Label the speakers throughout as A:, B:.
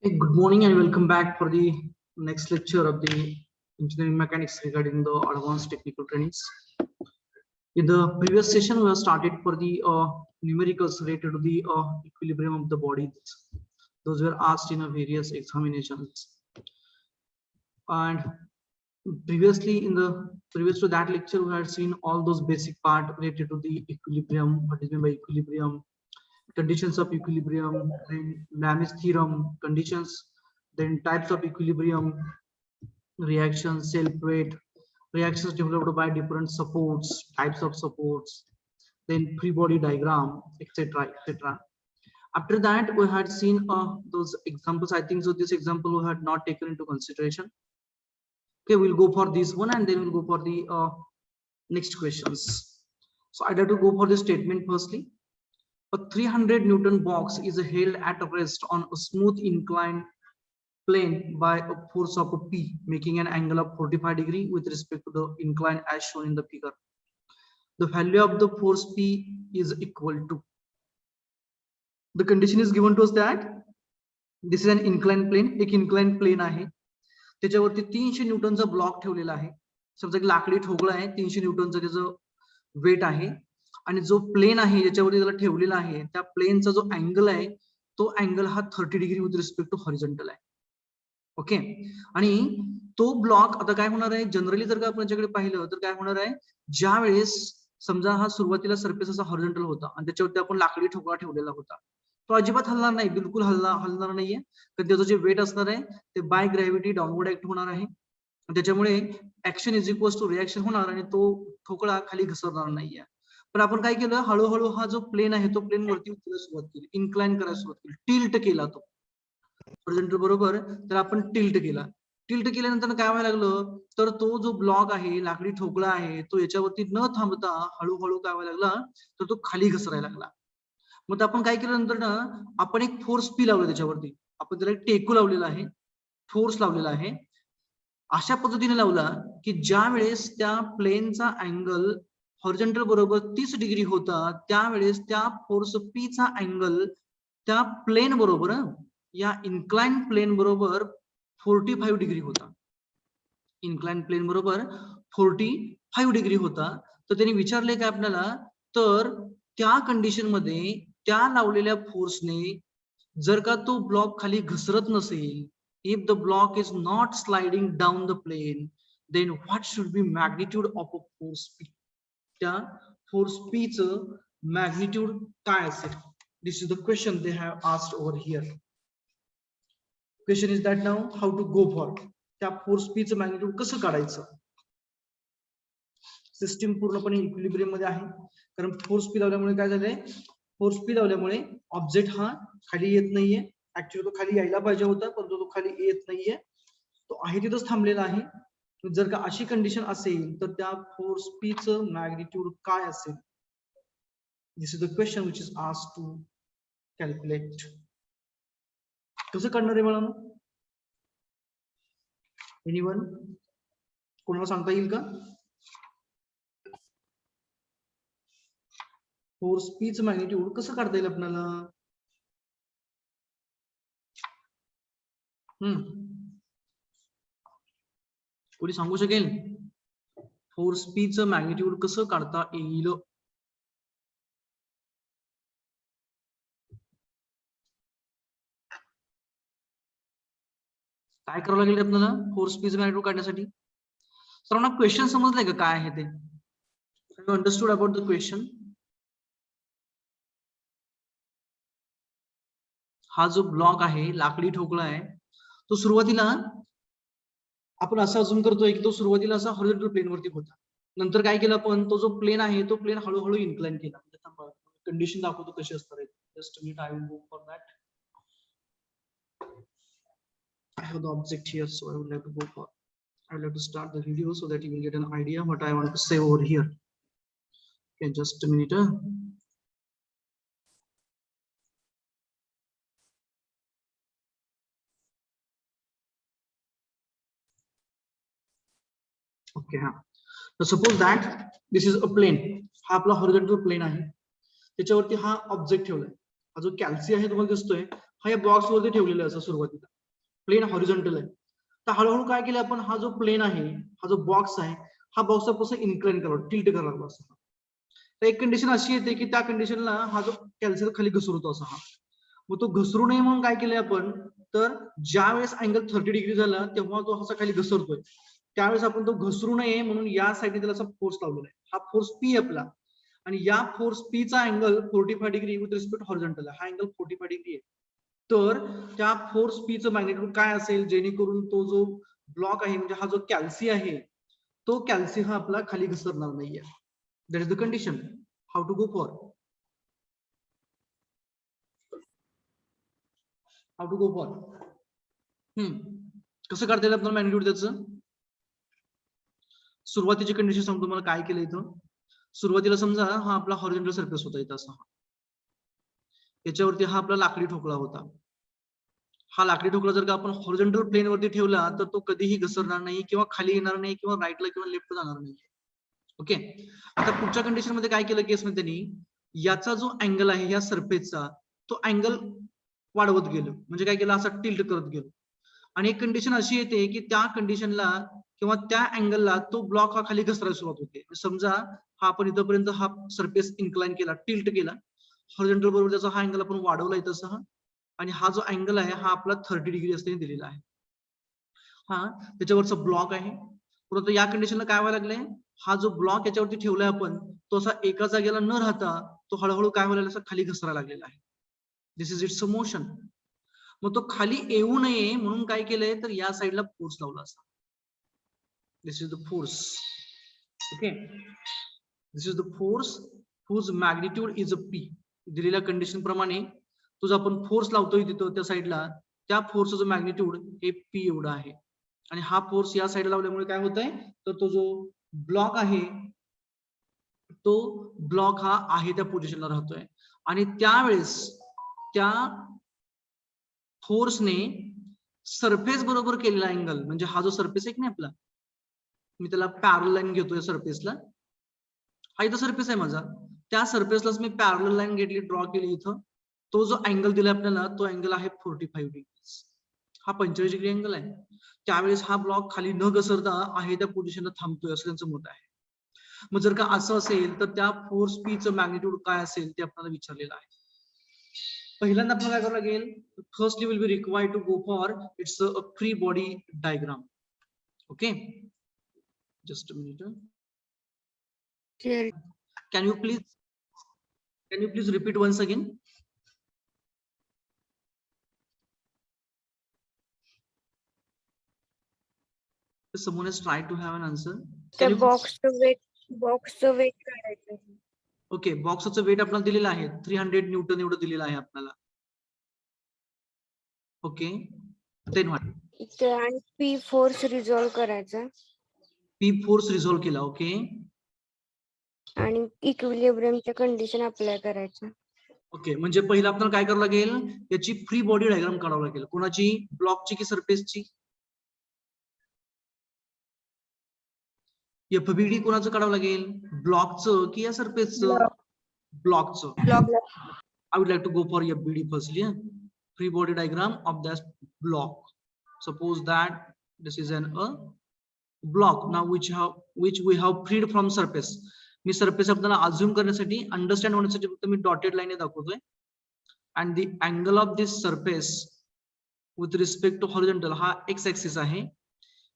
A: Hey, good morning and welcome back for the next lecture of the engineering mechanics regarding the advanced technical trainings. In the previous session, we have started for the numericals related to the equilibrium of the body. Those were asked in various examinations. And previously, in the previous to that lecture, we had seen all those basic part related to the equilibrium, what is meant by equilibrium, conditions of equilibrium, then Lami's theorem, conditions, then types of equilibrium, reactions, self-weight, reactions developed by different supports, types of supports, then free body diagram, etc., etc. After that, we had seen those examples. I think so. This example we had not taken into consideration. Okay, we'll go for this one and then we'll go for the next questions. So I'd like to go for the statement firstly. A 300 Newton box is held at rest on a smooth inclined plane by a force of P, making an angle of 45 degrees with respect to the incline as shown in the figure. The value of the force P is equal to. The condition is given to us that this is an inclined plane. एक inclined plane आहे. त्याच्यावरती 300 न्यूटनचा block ठेवलेला आहे. समजा एक लाकडी ठोकळा आहे, 300 न्यूटनचा त्याचं वेट आहे. आणि जो प्लेन आहे ज्याच्यावरती त्याला ठेवलेला आहे त्या प्लेनचा जो अँगल आहे तो अँगल हा 30 degree with respect to horizontal आहे. ओके, आणि तो ब्लॉक आता काय होणार आहे, जनरली जर का आपण याच्याकडे पाहिलं तर काय होणार आहे, ज्या वेळेस समजा हा सुरुवातीला सरफेस असा हॉरिझॉन्टल होता आणि त्याच्यावरती आपण लाकडी ठोकळा ठेवलेला होता, तो अजिबात हलणार नाही, बिलकुल हलणार नाहीये, कारण त्याचं जे वेट असणार आहे ते बाय ग्रॅव्हिटी डाऊनवर्ड ऍक्ट होणार आहे. त्याच्यामुळे action is equals to reaction होणार आणि तो ठोकळा खाली घसरणार नाहीये. पण आपण काय केलं, हळूहळू हा जो प्लेन आहे तो प्लेन वरती उचलायला सुरुवात केली, इन्क्लाइन करायला सुरुवात केली, टिल्ट केला तो हॉरिझॉन्टल बरोबर. तर आपण टिल्ट केला, टिल्ट केल्यानंतर काय व्हायला लागलं, तर तो जो ब्लॉक आहे लाकडी ठोकळा आहे तो याच्यावरती न थांबता हळूहळू काय व्हायला लागला, तर तो खाली घसरायला लागला. मग आपण काय केलं नंतर ना, आपण एक फोर्स पी लावला त्याच्यावरती, आपण त्याला टेकू लावलेला आहे, फोर्स लावलेला आहे. अशा पद्धतीने लावला की ज्या वेळेस त्या प्लेनचा अँगल हॉरिझॉन्टल बरोबर 30 डिग्री होता त्यावेळेस त्या फोर्स पी चा अँगल त्या प्लेन बरोबर, या इन्क्लाइन प्लेन बरोबर 45 डिग्री होता. इन्क्लाइन प्लेन बरोबर 45 डिग्री होता. तर त्यांनी विचारले काय आपल्याला, तर त्या कंडिशन मध्ये त्या लावलेल्या फोर्सने जर का तो ब्लॉक खाली घसरत नसेल, if the block is not sliding down the plane, then what should be magnitude of a force P? त्या force P चं magnitude काय असेल? This is the question they have asked over here. Question is that now how to go for त्या force P चं magnitude कसं काढायचं? System पूर्णपणे equilibrium मध्ये आहे, कारण फोर्स पी लावल्यामुळे काय झालंय, फोर्स पी लावल्यामुळे ऑब्जेक्ट हा खाली येत नाहीये. ऍक्च्युअली तो खाली यायला पाहिजे होता परंतु तो खाली येत नाहीये, तो आहे तिथंच थांबलेला आहे. जर का अशी कंडिशन असेल तर त्या फोर्स पी चं मॅग्निट्यूड काय असेल? This is the question which is asked to calculate. कसं करणार आहे मला? एनीवन, कोणाला सांगता येईल का? फोर्स पी चं मॅग्निट्यूड कसं काढता येईल आपल्याला? कोणी सांगू शकेल फोर्स पी चं मॅग्निट्यूड कसं काढता येईल? काय करावं लागेल आपल्याला फोर्स पी चं मॅग्निट्यूड काढण्यासाठी? सर्वांना क्वेश्चन समजलंय का काय आहे ते? You understood about the question? हा जो ब्लॉक आहे लाकडी ठोकळा आहे तो सुरुवातीला आपण असं अजून करतोय की तो सुरुवातीला असा हॉरिझॉन्टल प्लेन वरती होता, नंतर काय केलं आपण, तो जो प्लेन आहे तो प्लेन हळूहळू इन्क्लाइन केला. कंडिशन दाखवतो कशी असणार आहे. Just minute, I will go for that. I have the object here, so I would like to go for, I would like to start the video so that you will get an idea what I want to say over here. Okay, just a minute. Okay, so suppose that this is a plane. हा आपला horizontal plain आहे, त्याच्यावरती हा object ठेवलाय. हा जो कॅल्सी आहे तुम्हाला दिसतोय, हा या बॉक्स वरती ठेवलेला आहे सुरुवातीला. प्लेन हॉरिझॉन्टल आहे. तर हळूहळू काय केलं आपण, हा जो प्लेन आहे, हा जो बॉक्स आहे, हा बॉक्स आपण इन्क्लाइन करावा, टिल्ट करायला लागलो असं. तर एक कंडिशन अशी येते की त्या कंडिशनला हा जो कॅल्शियम खाली घसरतो असा हा. मग तो घसरू नये म्हणून काय केलंय आपण, तर ज्या वेळेस अँगल 30 डिग्री झाला तेव्हा तो असा खाली घसरतोय, त्यावेळेस आपण तो घसरू नये म्हणून या साईडने त्याला असा फोर्स लावलेला आहे. हा फोर्स पी आपला, आणि या फोर्स पी चा angle 45 degree with respect horizontal आहे. हा अँगल 45 डिग्री आहे. तर त्या फोर्स पी चं मॅग्निट्यूड काय असेल, जेणेकरून तो जो ब्लॉक आहे, म्हणजे हा जो कॅल्सी आहे, तो कॅल्सी हा आपला खाली घसरणार नाहीये. That is the condition. How to go for, how to go for कसं काढता येईल आपल्याला मॅग्निट्यूड त्याचं. सुरुवातीची कंडिशन सांगतो तुम्हाला काय केलं इथं. सुरुवातीला समजा हा आपला हॉरिझॉन्टल सरफेस होता इथं असा, याच्यावरती हा आपला लाकडी ठोकळा होता. हा लाकडी ठोकळा जर का आपण हॉरिझॉन्टल प्लेन वरती ठेवला तर तो कधीही घसरणार नाही, किंवा खाली येणार नाही, किंवा राईटला किंवा लेफ्टला जाणार नाही. ओके, आता पुढच्या कंडिशन मध्ये काय केलं केसमध्ये त्यांनी, याचा जो अँगल आहे या सरफेसचा, तो अँगल वाढवत गेलो, म्हणजे काय केलं, असा टिल्ट करत गेलो. आणि एक कंडिशन अशी येते की त्या कंडिशनला किंवा त्या अँगलला तो ब्लॉक हा खाली घसरायला सुरुवात होते. समजा हा आपण इथपर्यंत हा सरफेस इन्क्लाइन केला, टिल्ट केला, हॉरिझॉन्टल बरोबर त्याचा हा अँगल आपण वाढवला इथं सहा, आणि हा जो अँगल आहे हा आपला 30 डिग्री असताना दिलेला आहे. हा त्याच्यावरचा ब्लॉक आहे. परंतु या कंडिशनला काय व्हायला लागलंय, हा जो ब्लॉक याच्यावरती ठेवलाय आपण, तो असा एका जागेला न राहता तो हळूहळू काय व्हायला लागला, खाली घसरायला लागलेला आहे. This is it's motion. मग तो खाली येऊ नये म्हणून काय केलंय, तर या साईडला फोर्स लावला असा. This is the force. Okay, this is the force whose magnitude is a P. दिलेल्या कंडिशन प्रमाणे तो जो आपण फोर्स लावतोय तिथं त्या साईडला, त्या फोर्सचं मॅग्निट्यूड हे पी एवढं आहे. आणि हा फोर्स या साईडला लावल्यामुळे काय होतंय, तर तो जो ब्लॉक आहे, तो ब्लॉक हा आहे त्या पोझिशनला राहतोय. आणि त्यावेळेस त्या फोर्सने सरफेस बरोबर केलेला अँगल, म्हणजे हा जो सरफेस आहे ना आपला, मी त्याला पॅरल लाईन घेतोय सरफेसला, हा इथं सरफेस आहे माझा, त्या सरफेसलाच मी पॅरल लाईन घेतली, ड्रॉ केली इथं. तो जो अँगल दिला आपल्याला, तो अँगल आहे 45 डिग्री. हा 45 डिग्री अँगल आहे. त्यावेळेस हा ब्लॉक खाली न घसरता आहे त्या पोझिशनला थांबतोय असं त्यांचं मत आहे. मग जर का असं असेल तर त्या फोर्स पी चं मॅग्निट्यूड काय असेल ते आपल्याला विचारलेलं आहे. पहिल्यांदा आपल्याला काय करावं लागेल, firstly will be required to go for its a free body diagram. Okay, just a minute. Can you please repeat once again? Someone has tried to have an answer.
B: The box weight काढायचं.
A: Okay, बॉक्सचं weight आपल्याला दिलेलं आहे 300 Newton एवढं दिलेलं आहे आपल्याला. Okay, then what,
B: इथे आणि पी फोर्स रिझॉल्व करायचा,
A: पी फोर्स रिझॉल्व केला. ओके,
B: आणि इक्विलिब्रियमच्या कंडिशन अप्लाय करायच्या.
A: ओके, म्हणजे पहिलं आपल्याला काय करावं लागेल, याची फ्री बॉडी डायग्राम काढावं लागेल. कोणाची, ब्लॉकची की सरफेसची? एफबीडी कोणाचं काढावं लागेल, ब्लॉकचं की या सरफेसचं? ब्लॉकचं. I would like to go for FBD firstly. Free body diagram of this block. Suppose that this is a block now which we have freed from surface. Me surface आपल्याला अज्युम करण्यासाठी, understand होण्यासाठी फक्त मी dotted line दाखवतोय. and the angle of this surface with respect to horizontal हा x axis आहे,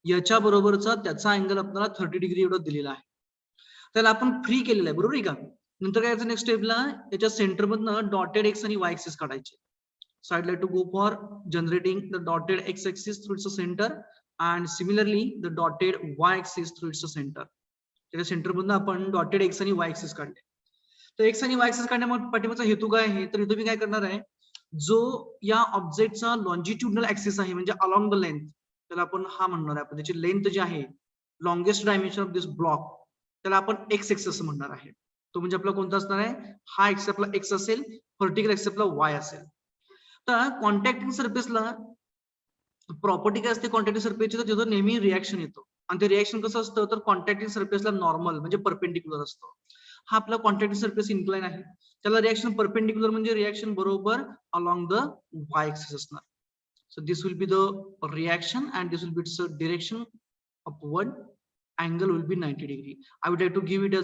A: याच्या बरोबरचा त्याचा angle आपल्याला 30 डिग्री एवढा दिलेला आहे. त्याला आपण फ्री केलेला आहे, बरोबर आहे का? नंतर काय करायचं, नेक्स्ट स्टेपला याच्या सेंटर मधनं डॉटेड एक्स आणि वाय ऍक्सिस काढायचे. So I like to go for generating the dotted X axis through its centre and similarly the dotted Y axis through its centre. त्याच्या सेंटर मधनं आपण डॉटेड एक्स आणि Y axis काढले. तर x आणि Y axis काढण्यामध्ये पाठीमागचा हेतू काय आहे, तर इथं मी काय करणार आहे, जो या ऑब्जेक्टचा लॉन्जिट्युडनल ऍक्सिस आहे, म्हणजे अलॉंग द लेंथ, त्याला आपण हा म्हणणार आहे. आपण त्याची लेंथ जी आहे, longest dimension of this block, त्याला आपण एक्स एक्स असं म्हणणार आहे. तो म्हणजे आपला कोणता असणार आहे, हा एक्स आपला एक्स असेल, व्हर्टिकल एक्स आपला वाय असेल. तर कॉन्टॅक्टिंग सरफेसला प्रॉपर्टी काय असते कॉन्टॅक्टिंग सरफेसची, तर तिथं नेहमी रिएक्शन येतो. आणि ते रिएक्शन कसं असतं, तर कॉन्टॅक्टिंग सरफेसला नॉर्मल म्हणजे परपेंडिक्युलर असतो. हा आपला कॉन्टॅक्टिंग सरफेस इन्क्लाइन आहे, त्याला रिएक्शन परपेंडिक्युलर म्हणजे रिएक्शन बरोबर अलॉंग द वाय ऍक्सिस असणार. So this will be the reaction and this will be its direction upward. Angle will be 90 degree. I would like to give it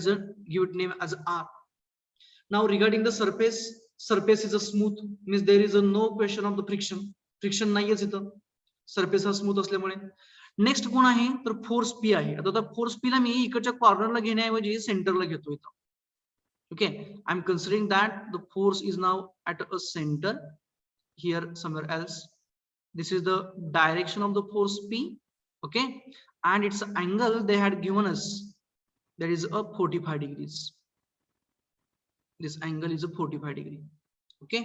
A: name as R. Now regarding the surface is a smooth, means there is a no question of the friction नाहीयेच इथं, surface हा smooth असल्यामुळे. Next कोण आहे तर force P आहे. आता force P ला मी इकडच्या कॉर्नरला घेण्याऐवजी सेंटरला घेतो इथं. Okay, I am considering that the force is now at a centre here somewhere else. This is the direction of the force P, okay, and its angle they had given us, that is a 45 degrees. This angle is a 45 degree. Okay,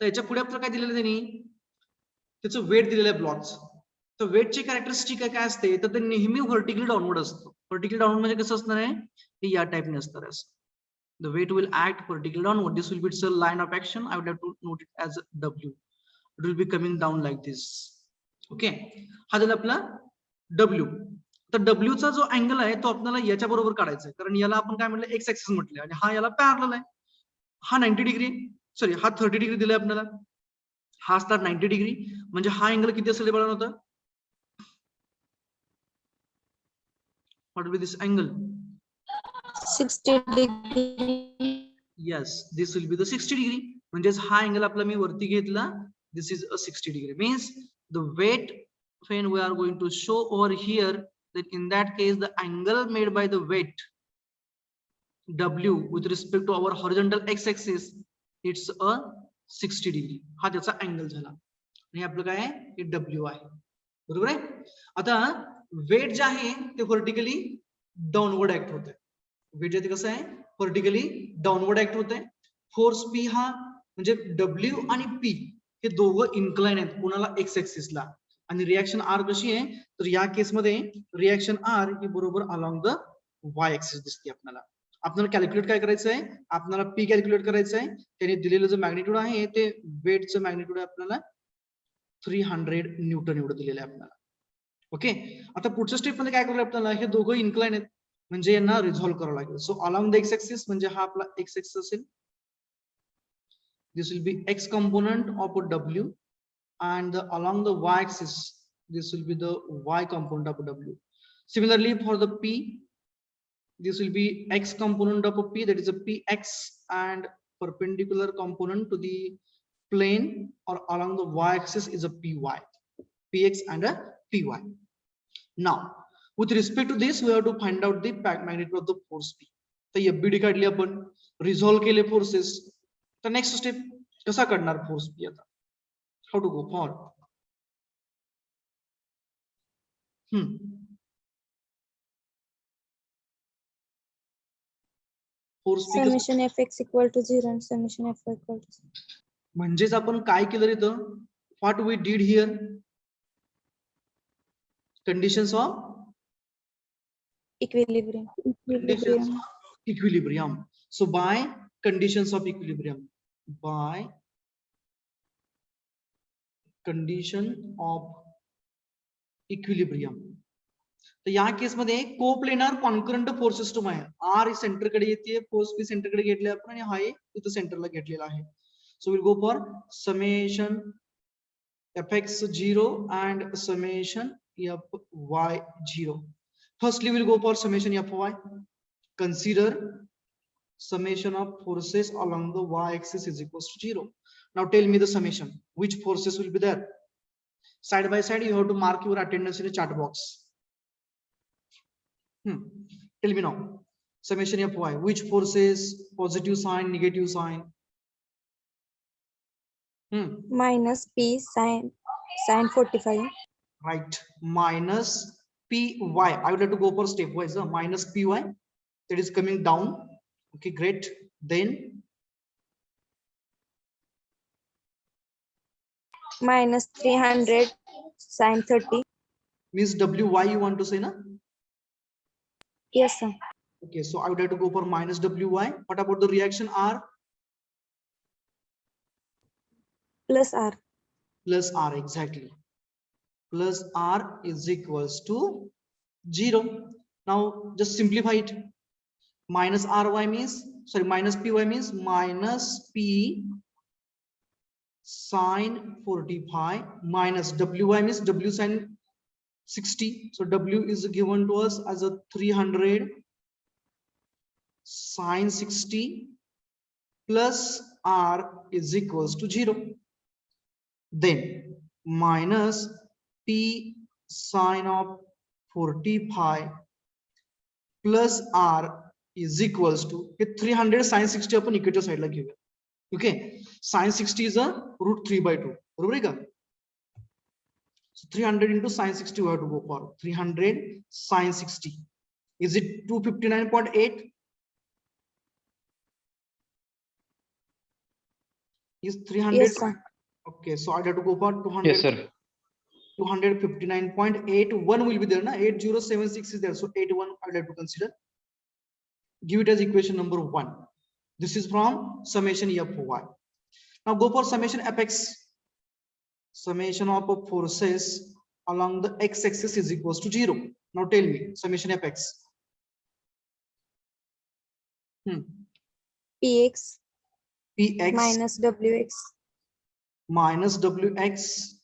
A: तर याच्या पुढे आपल्याला काय दिलेलं त्यांनी, त्याचं weight दिलेलं आहे ब्लॉकचं. तर वेटचे कॅरेक्टरिस्टिक काय असते तर ते नेहमी व्हर्टिकली डाऊनवर्ड असतं. व्हर्टिकली डाऊनवर्ड म्हणजे कसं असणार आहे, हे या टाइपने असणार आहे. The weight will act vertically downward. This will be its line of action. I would have to note it as W. It will be coming down like this. Okay, हा झाला आपला W. तर W चा जो angle आहे तो आपल्याला याच्या बरोबर काढायचा आहे, कारण याला आपण काय म्हटलं एक्स ऍक्सिस म्हटलं आणि हा याला पॅरलल आहे. हा 90 डिग्री, सॉरी हा 30 डिग्री दिलाय आपल्याला, हा असणार 90 डिग्री. म्हणजे हा अँगल किती असेल बघा होता, what will this angle,
B: 60 degree.
A: Yes, this will be the 60 degree. म्हणजेच हा अँगल आपला मी वरती घेतला, this is a 60 degree. Means the weight when we are going to show over here, that in that case the angle made by the weight W with respect to our horizontal x-axis, it's a 60 degree. हा त्याचा angle झाला आणि आपलं काय आहे, हे W आहे. बरोबर आहे. आता वेट जे आहे ते व्हर्टिकली डाऊनवर्ड ऍक्ट होत आहे. वेट जे कसं आहे, व्हर्टिकली डाऊनवर्ड ऍक्ट होत आहे. फोर्स पी हा म्हणजे W आणि P हे दोघं इन्क्लाइन आहेत कोणाला, एक्स ऍक्सिसला. आणि रिएक्शन आर कशी आहे तर या केसमध्ये रिएक्शन आर ही बरोबर अलॉंग द वाय ऍक्सिस दिसते आपल्याला. आपल्याला कॅल्क्युलेट काय करायचं आहे, आपल्याला पी कॅल्क्युलेट करायचं आहे. त्याने दिलेलं जे मॅग्निट्यूड आहे ते वेटचं मॅग्निट्यूड आहे आपल्याला 300 न्यूटन एवढं दिलेलं आहे आपल्याला. ओके, आता पुढच्या स्टेप मध्ये काय करूया आपल्याला, हे दोघं इन्क्लाइन आहेत म्हणजे यांना रिझॉल्व्ह करावं लागेल. So along the x axis म्हणजे हा आपला एक्स ऍक्सिस असेल. This will be x component of a W, and along the y-axis, this will be the y component of a W. Similarly, for the P, this will be x component of a P, that is a PX, and perpendicular component to the plane or along the y-axis is a PY, PX and a PY. Now, with respect to this, we have to find out the magnitude of the force P. तर FBD काढली आपण, resolve केले forces. तर next step कसा काढणार force P आता, how to go for, force P
B: Summation fx equal to 0 and summation fy equal to 0.
A: म्हणजेच आपण काय केलं इथं, what we did here, conditions of
B: Equilibrium.
A: Equilibrium. So by conditions of equilibrium, by condition of equilibrium, तर या केस मध्ये coplanar concurrent force system आहे. R centre कडे येते, फोर्स पी सेंटर कडे घेतले आपण आणि हा इथं सेंटरला घेतलेला आहे. So will go for summation fx 0 and summation fy 0. Firstly, we'll go for summation fy. Consider summation of forces along the y-axis is equals to 0. Now tell me the summation. Which forces will be there? Side by side, you have to mark your attendance in a chat box. Tell me now. Summation fy. Which forces? Positive sign, negative sign?
B: Minus P sin 45.
A: Right. Minus py. I would like to go for stepwise. Minus py. That is coming down. Okay, great. Then
B: Minus 300 sin 30.
A: means wy you want to say, na?
B: Yes, sir.
A: Okay, so I would like to go for minus wy. What about the reaction R?
B: Plus R.
A: Plus R, exactly. Plus R is equals to 0. Now just simplify it. Minus ry means, sorry, minus py means minus p sine 45 minus wy means w sine 60. So w is given to us as a 300 sine 60 plus r is equals to 0. Then minus p sine of 45 plus r is equals to 300 sine 60 आपण इकडच्या साइडला घेऊया. Okay, sine 60 is a √3/2. बरोबर आहे का? So 300 into sine 60 we have to go for 300 sine 60. Is it 259.8? Is 300?
B: Yes, sir.
A: Okay, so I have to go for 200.
C: Yes, sir.
A: 259.8. 1 will be there, na? 8076 is there. So 81 I would like to consider. Give it as equation number 1. This is from summation F(y). Now go for summation Fx. Summation of forces along the x-axis is equals to 0. Now tell me summation Fx.
B: Px
A: Px
B: minus Wx
A: minus Wx.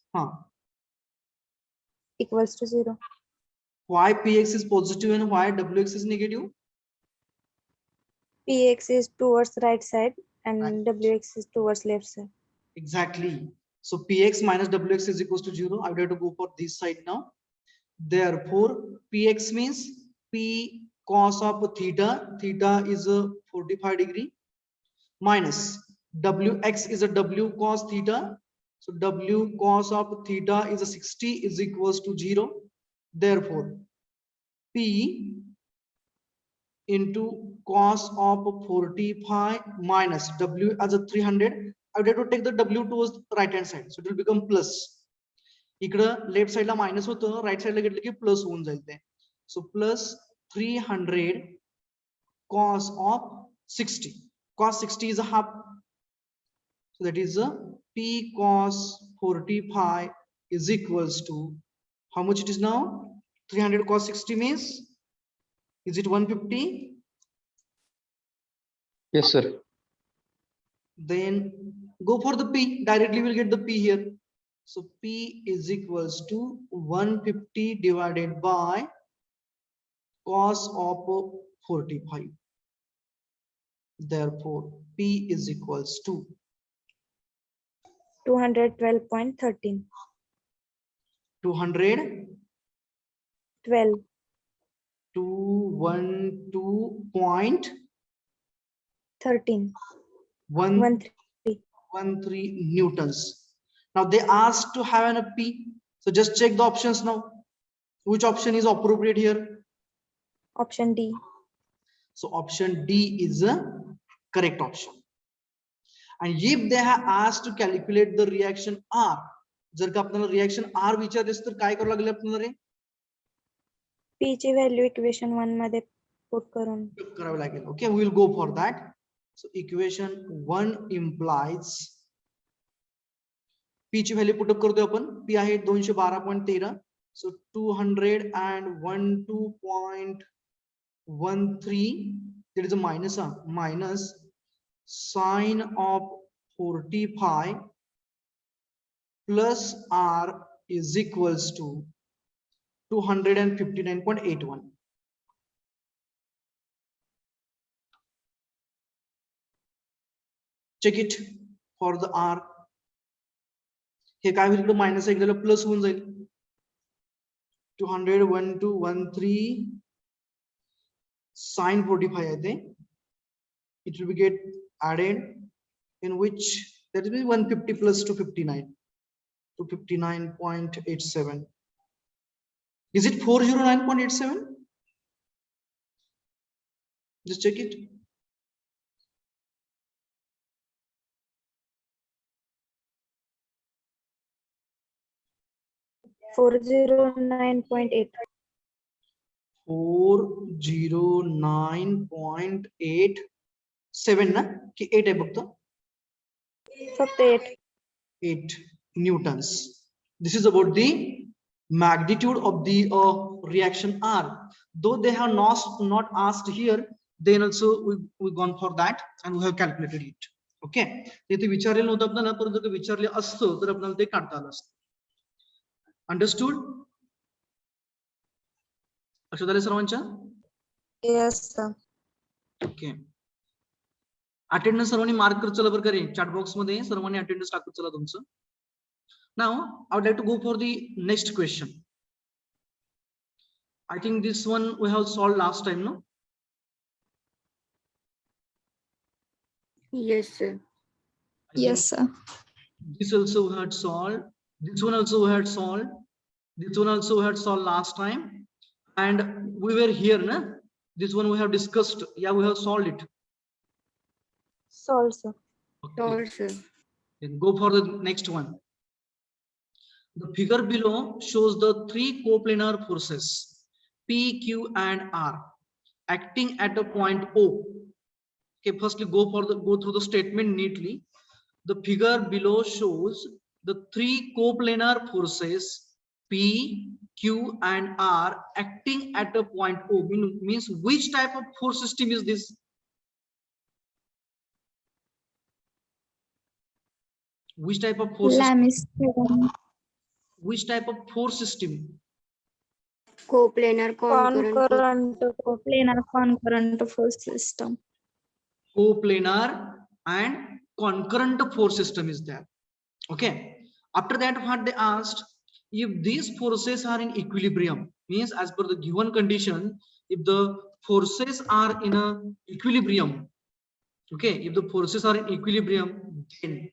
B: equals to 0.
A: Why Px is positive and why Wx is negative?
B: Px is towards right side and
A: Right.
B: Wx is towards left side.
A: Exactly. So Px minus Wx is equals to 0. I would have to go for this side now. Therefore, Px means P cos of theta. Theta is a 45 degree minus Wx is a W cos theta. So W cos of theta is a 60 is equals to 0. Therefore, P into cos of 45 minus W as a 300. I would have to take the W towards the right hand side. So it will become plus. इकडं left side ला minus होतं, right side ला घेतलं की plus होऊन जाईल ते. So plus 300 cos of 60. Cos 60 is a half. So that is a P cos 45 is equals to how much it is now? 300 cos 60 means, is it 150?
C: Yes, sir.
A: Then go for the P. Directly we'll get the P here. So P is equals to 150 divided by cos of 45. Therefore, P is equals to
B: 212.13.
A: 200
B: 12.
A: 212.13
B: 13.
A: newtons. Now they asked to have an P. So just check the options now. Which option is appropriate here?
B: Option D.
A: So option D is a correct option. And if they have asked to calculate the reaction R, जर का आपल्याला reaction R विचारलेस तर काय करावं लागेल आपल्याला रे?
B: P ची value equation 1 मध्ये पुट करून
A: करावं लागेल. Okay, we will go for that. So equation 1 implies P ची व्हॅल्यू पुट अप करतोय आपण. P आहे 212.13. So 212.13, there is a minus, minus sine of 45 plus R is equals to 259.81. Check it for the R. हे काय होईल, इकडे minus आहे, इकडे प्लस होऊन जाईल. 200.1213 sine 45 आहे ते. It will be get added in which that will be 150 plus 259 to 59.87. Is it 409.87? Just check it.
B: $409.8.
A: 409.87 ना की 8 आहे फक्त?
B: फक्त
A: 8 newtons. This is about the magnitude of the reaction R. Though they have not asked here, then also we gone for that and we have calculated it. Okay, ते विचारलेलं नव्हतं आपल्याला, परंतु ते विचारले असतं तर आपल्याला ते काढता आलं असतं. अंडरस्टूड? लक्षात आलं सर्वांच्या?
B: Yes, sir.
A: ओके, अटेंडन्स सर्वांनी मार्क करत चला बरं का रे, चॅट बॉक्स मध्ये सर्वांनी अटेंडन्स टाकत चला तुमचं. नाव I would like to go for the next question. I think this one we have solved last time, no?
C: Yes, sir.
A: I think
B: Yes, sir.
A: this also we had solved. This one also we had solved. This one also we had solved last time. And we were here, na? This one we have discussed. Yeah, we have solved it.
B: Solved, sir.
A: Okay.
C: Solved, sir.
A: Then go for the next one. The figure below shows the three coplanar forces P, Q, and R acting at a point O. Okay, firstly go through the statement neatly. The figure below shows the three coplanar forces P, Q, and R acting at a point O. Means which type of force system is this? Which type of force system?
B: Lami's theorem.
A: Which type of force system?
C: Coplanar concurrent.
B: Concurrent, coplanar concurrent force system.
A: Coplanar and concurrent force system is there. Okay, after that what they asked, if these forces are in equilibrium, means as per the given condition, if the forces are in a equilibrium, okay, if the forces are in equilibrium, then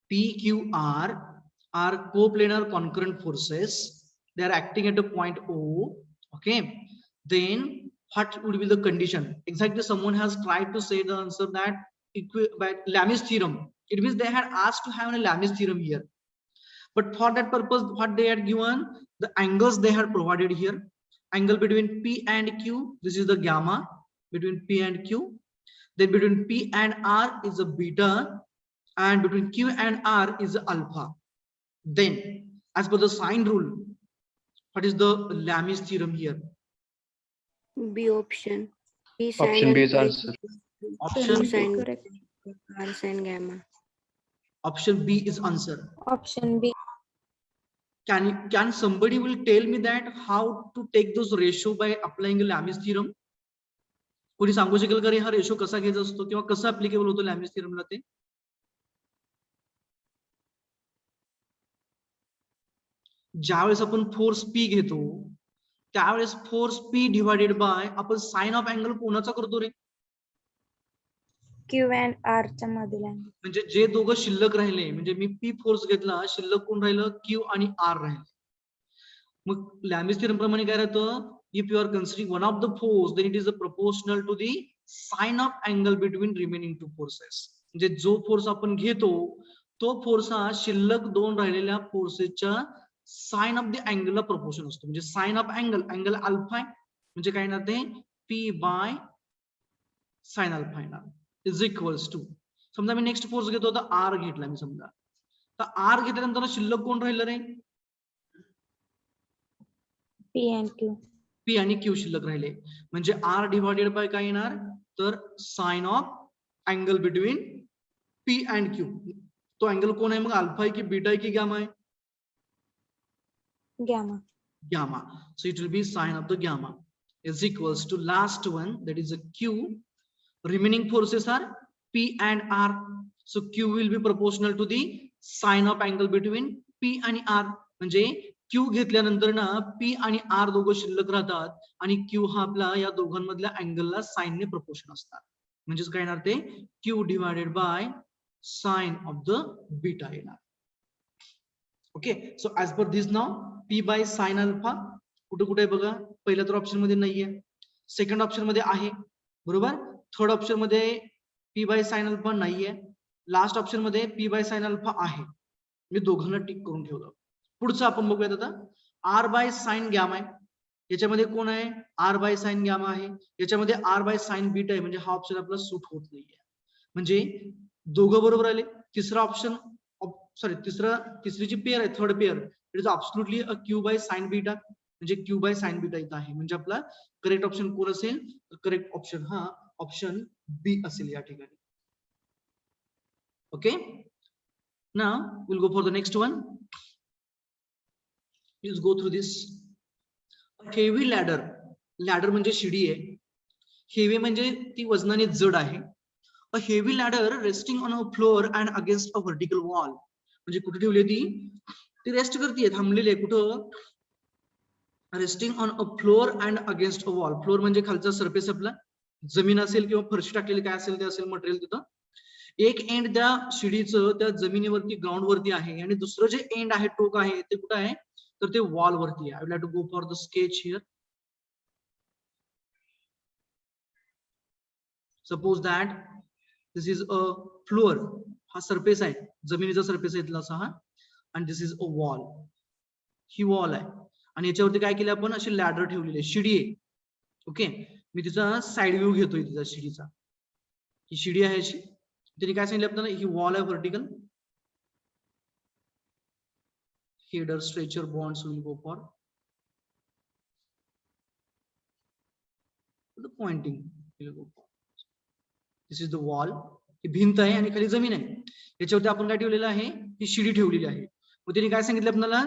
A: P, Q, R are coplanar concurrent forces. They are acting at a point O. Okay, then what would be the condition? Exactly, someone has tried to say the answer that by Lami's theorem. It means they had asked to have a Lami's theorem here, but for that purpose what they had given, the angles they had provided here. Angle between P and Q, this is the gamma between P and Q. Then between P and R is a beta, and between Q and R is alpha. Then as per the sine rule, what is the Lami's theorem here?
C: B option. B
D: Option B is
C: alpha
D: answer.
A: Option
C: B sin
B: correct.
C: R sin gamma.
A: Option B is answer.
B: Option B.
A: Can somebody will tell me that how to take those ratio by applying Lami's theorem? कोणी सांगू शकेल का रे हा ratio कसा घ्यायचा असतो किंवा कसा ऍप्लिकेबल होतो लॅमिस थिअरमला ते? ज्यावेळेस आपण फोर्स पी घेतो त्यावेळेस फोर्स पी डिवाइडेड बाय आपण साइन ऑफ अँगल कोणाचा करतो रे?
B: Q and R च्या मधील angle.
A: म्हणजे जे दोघं शिल्लक राहिले, म्हणजे मी पी फोर्स घेतला, शिल्लक कोण राहिलं? क्यू आणि आर राहिले. मग लॅमिस थिअरम प्रमाणे काय राहतं, if you are considering one of the force, then it is proportional to the sine of angle between remaining two forces. म्हणजे जो फोर्स आपण घेतो तो फोर्स हा शिल्लक दोन राहिलेल्या फोर्सेसच्या साइन ऑफ द अँगलला प्रपोर्शन असतो. म्हणजे साइन ऑफ अँगल अल्फा म्हणजे काय ना ते P by sine alpha is equals to, समजा मी नेक्स्ट फोर्स घेतो तर आर घेतला मी, समजा तर आर घेतल्यानंतर शिल्लक कोण राहिलं रे?
B: P and Q.
A: पी आणि क्यू शिल्लक राहिले. म्हणजे आर डिवाइडेड बाय काय येणार तर sine of angle between P and Q. तो अँगल कोण आहे मग? अल्फा आहे की बीटा आहे की गॅमा आहे?
B: Gamma.
A: Gamma. So it will be sine of the gamma is equals to last one, that is a Q. Remaining forces are P and R. So Q will be proportional to the sine of angle between P and R. म्हणजे Q घेतल्यानंतर ना P आणि R दोघं शिल्लक राहतात आणि Q हा आपला या दोघांमधल्या अँगलला साइन ने प्रपोर्शन असतात. म्हणजेच काय येणार ते Q divided by sine of the beta येणार. Okay, so as per this now P by sine alpha कुठे कुठे बघा, पहिल्या तर ऑप्शन मध्ये नाहीये, सेकंड ऑप्शन मध्ये आहे बरोबर, थर्ड ऑप्शन मध्ये P बाय साइन अल्फा नाहीये, लास्ट ऑप्शन मध्ये P बाय साइन अल्फा आहे. मी दोघांना टिक करून ठेवलं. पुढचं आपण बघूयात आता, R बाय साइन गॅमा आहे. याच्यामध्ये कोण आहे? R बाय साइन गॅमा आहे. याच्यामध्ये R बाय साइन बीटा आहे. म्हणजे हा ऑप्शन आपला सूट होत नाहीये. म्हणजे दोघं बरोबर आले. तिसरा ऑप्शन सॉरी तिसरी जी पेअर आहे, third pair, it is absolutely a Q by sine beta. म्हणजे क्यू बाय साइन बीटा इथं आहे. म्हणजे आपला करेक्ट ऑप्शन कोण असेल? करेक्ट ऑप्शन हा ऑप्शन बी असेल या ठिकाणी. Okay, now we'll go for the next one. Please go through this. Heavy ladder. Ladder म्हणजे शिडी आहे. हेवी म्हणजे ती वजनाने जड आहे. A heavy ladder resting on a floor and against a vertical wall. म्हणजे कुठे ठेवली ती रेस्ट करते, थांबलेली आहे. कुठं? Resting on a floor and against a wall. Floor म्हणजे खालचा सरफेस आपला, जमीन असेल किंवा फरशी टाकलेली काय असेल ते असेल मटेरियल तिथं. एक एंड त्या शिडीचं त्या जमिनीवरती ग्राउंड वरती आहे आणि दुसरं जे एंड आहे, टोक आहे, ते कुठं आहे? तर ते वॉल वरती आहे. I will have to go for the sketch here. Suppose that this is a floor. हा सरफेस आहे, जमिनीचा सरफेस आहे इथला असा हा. आणि दिस इज अ वॉल. ही वॉल आहे आणि याच्यावरती काय केलं आपण? अशी लॅडर ठेवलेली आहे, शिडी आहे. ओके, मी तिचा साइड व्ह्यू घेतोय तिचा शिडीचा. ही शिडी आहे अशी. तिने काय सांगितलं आपल्याला? ही वॉल आहे vertical. Header stretcher bonds will go for the pointing will go for. This is the wall. ही भिंत आहे आणि खाली जमीन आहे. याच्यावरती आपण काय ठेवलेलं आहे? ही शिडी ठेवलेली आहे. मग तिने काय सांगितलं आपल्याला?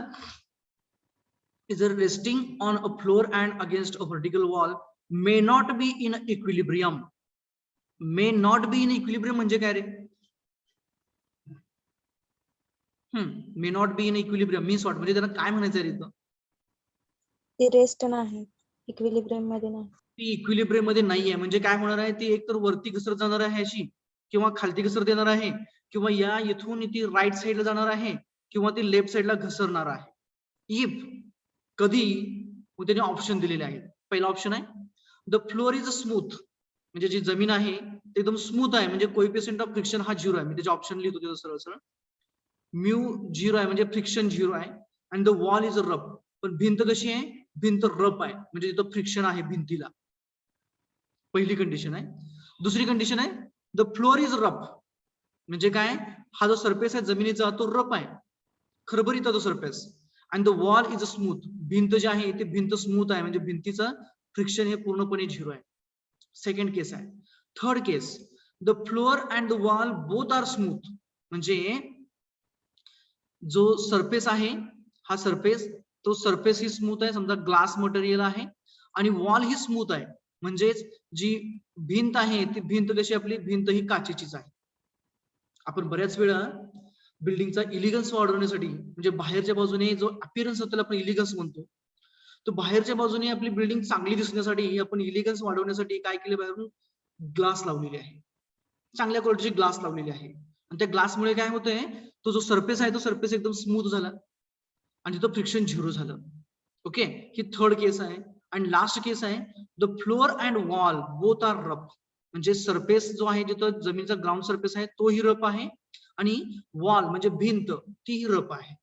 A: is resting on a floor and against a vertical wall may not be in equilibrium. May not be in equilibrium म्हणजे काय रे? may not be in equilibrium means what? म्हणजे त्याला काय म्हणायचं रे इथं?
B: ती रेस्ट नाही, इक्विलिब्रियम मध्ये नाही.
A: ती इक्विलिब्रियम मध्ये नाहीये म्हणजे काय होणार आहे? ती एक तर वरती घसरत जाणार आहे अशी, किंवा खालती घसरत येणार आहे, किंवा या इथून ती राईट साइडला जाणार आहे, किंवा ती लेफ्ट साइडला घसरणार आहे. इफ कधी मग त्याने ऑप्शन दिलेले आहेत. पहिला ऑप्शन आहे द फ्लोअर इज स्मूथ. म्हणजे जी जमीन आहे ते एकदम स्मूथ आहे, म्हणजे कोएफिशियंट ऑफ फ्रिक्शन हा 0 आहे. मी त्याचे ऑप्शन लिहितो त्याचं सरळ सरळ. म्यू 0 आहे म्हणजे फ्रिक्शन 0 आहे. आणि द वॉल इज रफ. पण भिंत कशी आहे? भिंत रफ आहे म्हणजे तिथं फ्रिक्शन आहे भिंतीला. पहिली कंडिशन आहे. दुसरी कंडिशन आहे द फ्लोअर इज रफ. म्हणजे काय? हा जो सरफेस आहे जमिनीचा तो रफ आहे, खरबरीत तो सरफेस. आणि द वॉल इज स्मूथ. भिंत जी आहे ती भिंत स्मूथ आहे म्हणजे भिंतीचं फ्रिक्शन हे पूर्णपणे 0 आहे. सेकंड केस आहे. Third case the floor and the wall both are smooth. म्हणजे जो सरफेस आहे हा सरफेस, तो सरफेस ही स्मूथ आहे, समजा ग्लास मटेरियल आहे, आणि वॉल ही स्मूथ आहे. म्हणजेच जी भिंत आहे ती भिंत कशी? आपली भिंत ही काचेचीच आहे. आपण बऱ्याच वेळा बिल्डिंगचा इलिगन्स वाढवण्यासाठी, म्हणजे बाहेरच्या बाजूने जो अपिअरन्स त्याला आपण इलिगन्स म्हणतो, तो बाहेरच्या बाजूने आपली बिल्डिंग चांगली दिसण्यासाठी आपण इलिगन्स वाढवण्यासाठी काय केले? बाहेरून ग्लास लावलेली आहे, चांगल्या क्वालिटीची ग्लास लावलेली आहे. आणि त्या ग्लासमुळे काय होतंय? तो जो सरफेस आहे तो सरफेस एकदम स्मूथ झाला आणि तिथं फ्रिक्शन 0 झालं. ओके, ही थर्ड केस आहे. आणि लास्ट केस आहे the floor and wall both are rough. म्हणजे सरफेस जो आहे तिथं जमिनीचा ग्राउंड सरफेस आहे तोही रफ आहे आणि वॉल म्हणजे भिंत तीही रफ आहे.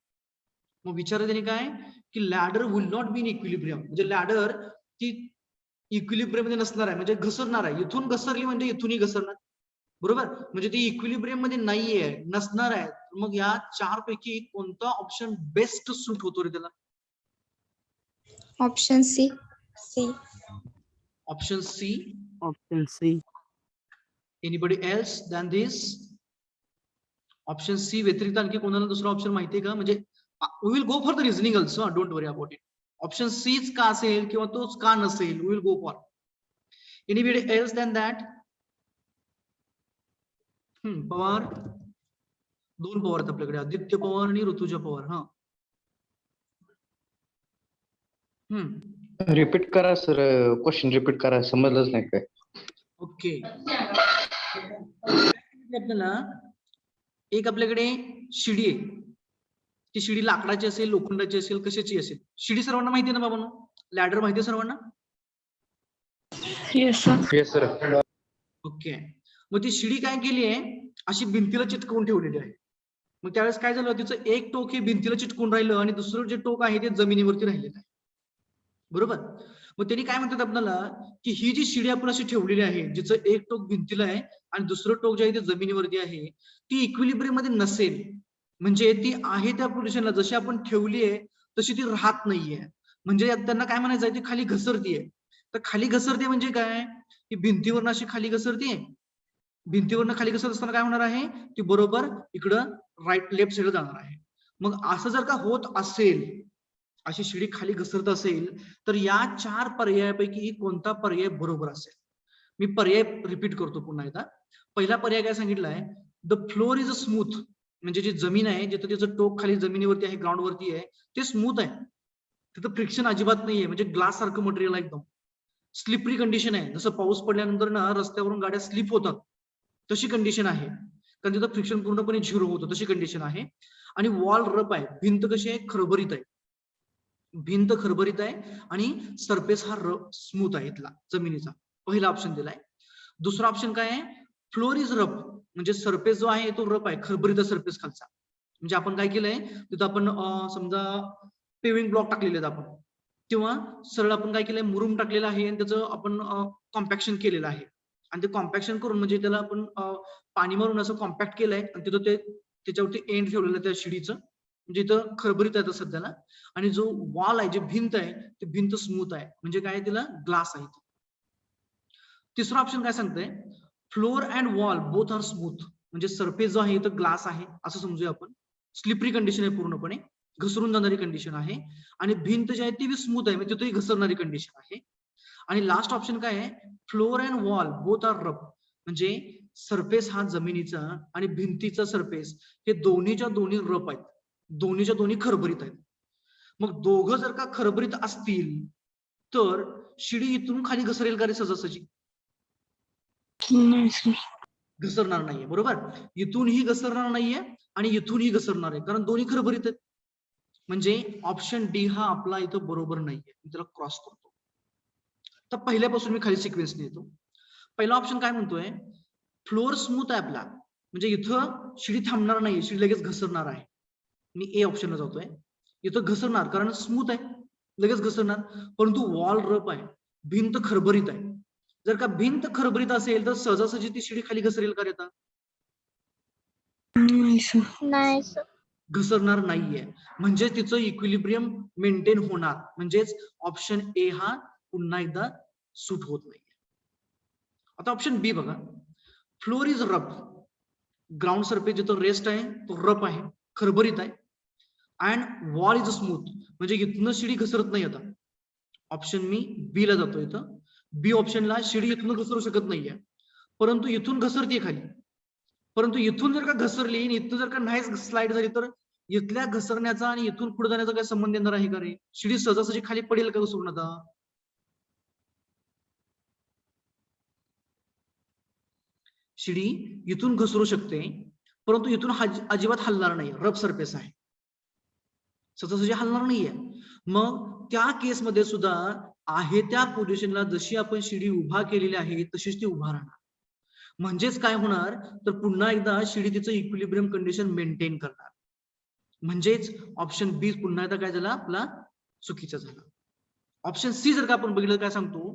A: मग विचार त्याने काय की ladder will not be in equilibrium. म्हणजे लॅडर ती इक्विलिब्रियम मध्ये नसणार आहे, म्हणजे घसरणार आहे. इथून घसरली म्हणजे इथूनही घसरणार, बरोबर? म्हणजे ती इक्विलिब्रियम मध्ये नाहीये, नसणार आहे. मग या 4 पैकी कोणता ऑप्शन बेस्ट सूट होतो रे त्याला?
D: Option C.
B: C.
A: Option C.
E: Option C.
A: Anybody else than this? Option C व्यतिरिक्त आणखी कोणाला दुसरा ऑप्शन माहिती आहे का? म्हणजे we will go for the reasoning also, don't worry about it. Option सीच का असेल किंवा तोच का नसेल, we will go for. Anybody else than that? Pawar, 2 Pawar आहेत आपल्याकडे, आदित्य पवार आणि ऋतुजा पवार. हा,
F: रिपीट करा सर, क्वेश्चन रिपीट करा, समजलंच नाही काय.
A: ओके. आपल्याला एक आपल्याकडे शिडी आहे, ती शिडी लाकडाची असेल, लोखंडाची असेल, कशाची असेल. शिडी सर्वांना माहिती आहे ना बाबांनो? लॅडर माहिती आहे सर्वांना?
E: Yes, sir.
F: Yes sir.
A: Okay. मग ती शिडी काय केली आहे? अशी भिंतीला चिटकवून ठेवलेली आहे. मग त्यावेळेस काय झालं? तिचं एक टोक हे भिंतीला चिटकून राहिलं आणि दुसरं जे टोक आहे ते जमिनीवरती राहिलेलं आहे, बरोबर? मग त्यांनी काय म्हणतात आपल्याला की ही जी शिडी आपण अशी ठेवलेली आहे, जिचं एक टोक भिंतीला आहे आणि दुसरं टोक जे आहे ते जमिनीवरती आहे, ती इक्विलिब्रियम मध्ये नसेल. म्हणजे ती आहे त्या पोझिशनला जशी आपण ठेवली आहे तशी ती राहत नाहीये. म्हणजे त्यांना काय म्हणायचं आहे? ती खाली घसरतीये. तर खाली घसरते म्हणजे काय? की भिंतीवरनं अशी खाली घसरतीये भिंतीवरनं खाली घसरत असताना काय होणार आहे, ती बरोबर इकडं राईट लेफ्ट साईडला जाणार आहे. मग असं जर का होत असेल, अशी शिडी खाली घसरत असेल, तर या 4 पर्यायापैकी कोणता पर्याय बरोबर असेल? मी पर्याय रिपीट करतो पुन्हा एकदा. पहिला पर्याय काय सांगितलाय, द फ्लोर इज स्मूथ, म्हणजे जी जमीन आहे जिथं त्याचं टोक खाली जमिनीवरती आहे, ग्राउंड वरती आहे, ते स्मूथ आहे, तिथं फ्रिक्शन अजिबात नाहीये, म्हणजे ग्लास सारखं मटेरियल आहे एकदम. स्लिपरी कंडिशन आहे, जसं पाऊस पडल्यानंतर ना रस्त्यावरून गाड्या स्लिप होतात तशी कंडिशन आहे, कारण तिथं फ्रिक्शन पूर्णपणे झिरो होतं, तशी कंडिशन आहे. आणि वॉल रफ आहे, भिंत कशी आहे, खरबरीत आहे, भिंत खरबरीत आहे आणि सरफेस हा स्मूथ आहे इथला जमिनीचा. पहिला ऑप्शन दिलाय. दुसरा ऑप्शन काय आहे, फ्लोर इज रफ, म्हणजे सरफेस जो आहे तो रफ आहे, खरबरीत सरफेस खालचा. म्हणजे आपण काय केलंय, तिथं आपण समजा पेविंग ब्लॉक टाकलेले आहेत आपण, किंवा सरळ आपण काय केलंय, मुरुम टाकलेला आहे आणि त्याचं आपण कॉम्पॅक्शन केलेलं आहे, आणि ते कॉम्पॅक्शन करून म्हणजे त्याला आपण पाणी मारून असं कॉम्पॅक्ट केलंय आणि तिथं ते त्याच्यावरती एंड ठेवलेलं त्या शिडीचं, म्हणजे इथं खरबरीत आहे सध्याला. आणि जो वॉल आहे, जे भिंत आहे, ती भिंत स्मूथ आहे, म्हणजे काय तिला ग्लास आहे. तिसरा ऑप्शन काय सांगतंय, floor and wall both are smooth, म्हणजे सरफेस जो आहे इथं ग्लास आहे असं समजूया आपण, स्लिपरी कंडिशन आहे, पूर्णपणे घसरून जाणारी कंडिशन आहे, आणि भिंत जी आहे ती बी स्मूथ आहे, म्हणजे तिथेही घसरणारी कंडिशन आहे. आणि लास्ट ऑप्शन काय आहे, floor and wall both are rough, म्हणजे सरफेस हा जमिनीचा आणि भिंतीचा सरफेस हे दोन्हीच्या दोन्ही रफ आहेत, दोन्हीच्या दोन्ही खरबरीत आहेत. मग दोघं जर का खरबरीत असतील तर शिडी इथून खाली घसरेल का रे सहजासहजी? घसरणार नाहीये, बरोबर. इथूनही घसरणार नाहीये आणि इथूनही घसरणार आहे, कारण दोन्ही खरबरीत आहेत. म्हणजे ऑप्शन डी हा आपला इथं बरोबर नाहीये, मी त्याला क्रॉस करतो. तर पहिल्यापासून मी खाली सिक्वेन्स येतो. पहिला ऑप्शन काय म्हणतोय, फ्लोर स्मूथ आहे आपला, म्हणजे इथं शिडी थांबणार नाही, शिडी लगेच घसरणार आहे. मी ए ऑप्शनला जातोय, इथं घसरणार कारण स्मूथ आहे, लगेच घसरणार. परंतु वॉल रफ आहे, भिंत खरबरीत आहे. जर का भिंत खरबरीत असेल तर सहजासहजी ती शिडी खाली घसरेल का येतात?
B: नाही सर.
A: घसरणार नाहीये, म्हणजे तिचं इक्विलिब्रियम मेंटेन होणार, म्हणजेच ऑप्शन ए हा पुन्हा एकदा सूट होत नाहीये. आता ऑप्शन बी बघा, floor is rough, ground surface जिथं रेस्ट आहे तो रफ आहे, खरबरीत आहे. अँड वॉल इज स्मूथ, म्हणजे इथनं शिडी घसरत नाही. आता ऑप्शन मी बी ला जातो. इथं बी ऑप्शनला शिडी इथून घसरू शकत नाहीये, परंतु इथून घसरते खाली. परंतु इथून जर का घसरली आणि इथून जर का नाही स्लाइड झाली तर इथल्या घसरण्याचा आणि इथून पुढे जाण्याचा काय संबंध येणार आहे का रे? शिडी सहजासहजी खाली पडेल का घसरून? आता शिडी इथून घसरू शकते, परंतु इथून अजिबात हलणार नाही, रफ सरफेस आहे, सहजासहजी हलणार नाहीये. मग त्या केसमध्ये सुद्धा आहे त्या पोझिशनला जशी आपण शिडी उभा केलेली आहे तशीच ती उभा राहणार. म्हणजेच काय होणार, तर पुन्हा एकदा शिडी तिचं इक्विलिब्रियम कंडिशन मेंटेन करणार. म्हणजेच ऑप्शन बी पुन्हा एकदा काय झाला, आपला चुकीचा झाला. ऑप्शन सी जर का आपण बघितलं काय सांगतो,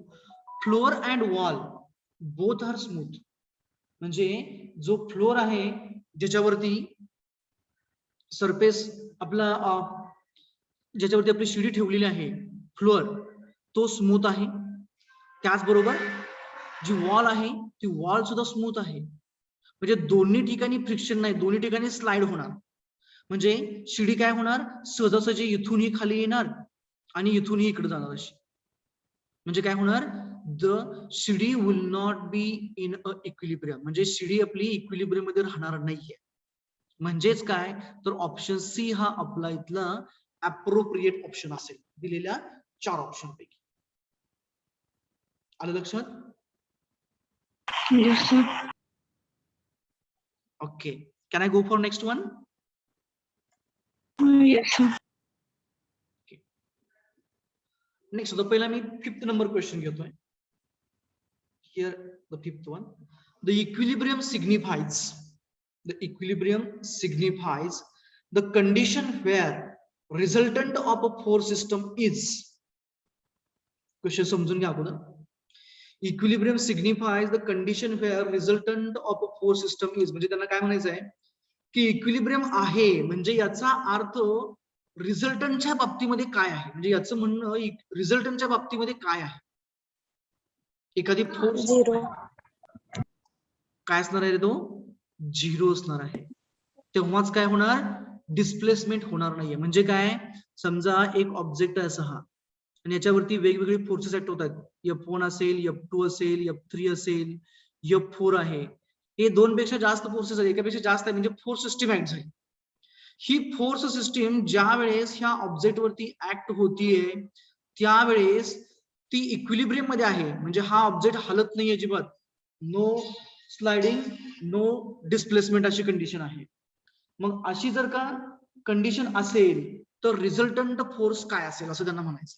A: floor and wall both are smooth, म्हणजे जो फ्लोर आहे ज्याच्यावरती सरफेस आपला ज्याच्यावरती आपली शिडी ठेवलेली आहे, फ्लोअर, तो स्मूथ आहे. त्याचबरोबर जी वॉल आहे ती वॉल सुद्धा स्मूथ आहे, म्हणजे दोन्ही ठिकाणी फ्रिक्शन नाही, दोन्ही ठिकाणी स्लाइड होणार. म्हणजे शिडी काय होणार, सहजासहजी इथूनही खाली येणार आणि इथूनही इकडे जाणार अशी. म्हणजे काय होणार, द शिडी will not be in a equilibrium, म्हणजे शिडी आपली इक्विलिब्रियम मध्ये राहणार नाहीये. म्हणजेच काय, तर ऑप्शन सी हा आपला इथला अप्रोप्रिएट ऑप्शन असेल दिलेल्या 4 ऑप्शन पैकी. आलं लक्षात? Okay, can I go for next one? Next, पहिला मी 5th नंबर क्वेश्चन घेतोय. Here the 5th one, the equilibrium signifies the condition where resultant of a force system is. Question समजून घ्या अगोदर. Equilibrium signifies the condition where resultant of a force system is, म्हणजे त्यांना काय म्हणायचं आहे की इक्विलिब्रियम आहे म्हणजे याचा अर्थ रिझल्टंटच्या बाबतीमध्ये काय आहे, म्हणजे याचं म्हणणं रिझल्टंटच्या बाबतीमध्ये काय आहे. एखादी फोर्स
B: 0.
A: काय असणार आहे रे तो 0 असणार आहे. तेव्हाच काय होणार डिस्प्लेसमेंट होणार नाहीये. म्हणजे काय समजा एक ऑब्जेक्ट आहे असा हा आणि याच्यावरती वेगवेगळे फोर्सेस ऍक्ट होत आहेत. F1 असेल, F2 असेल, F3 असेल, F4 आहे. हे 2 पेक्षा जास्त फोर्सेस आहेत, एकापेक्षा जास्त आहे म्हणजे फोर्स सिस्टीम ऍक्ट झाली. ही फोर्स सिस्टीम ज्या वेळेस ह्या ऑब्जेक्ट वरती ऍक्ट होतीये त्यावेळेस ती इक्विलिब्रियम मध्ये आहे. म्हणजे हा ऑब्जेक्ट हलत नाही अजिबात. नो स्लाइडिंग, नो डिस्प्लेसमेंट अशी कंडिशन आहे. मग अशी जर का कंडिशन असेल तर रिझल्टंट फोर्स काय असेल असं त्यांना म्हणायचं.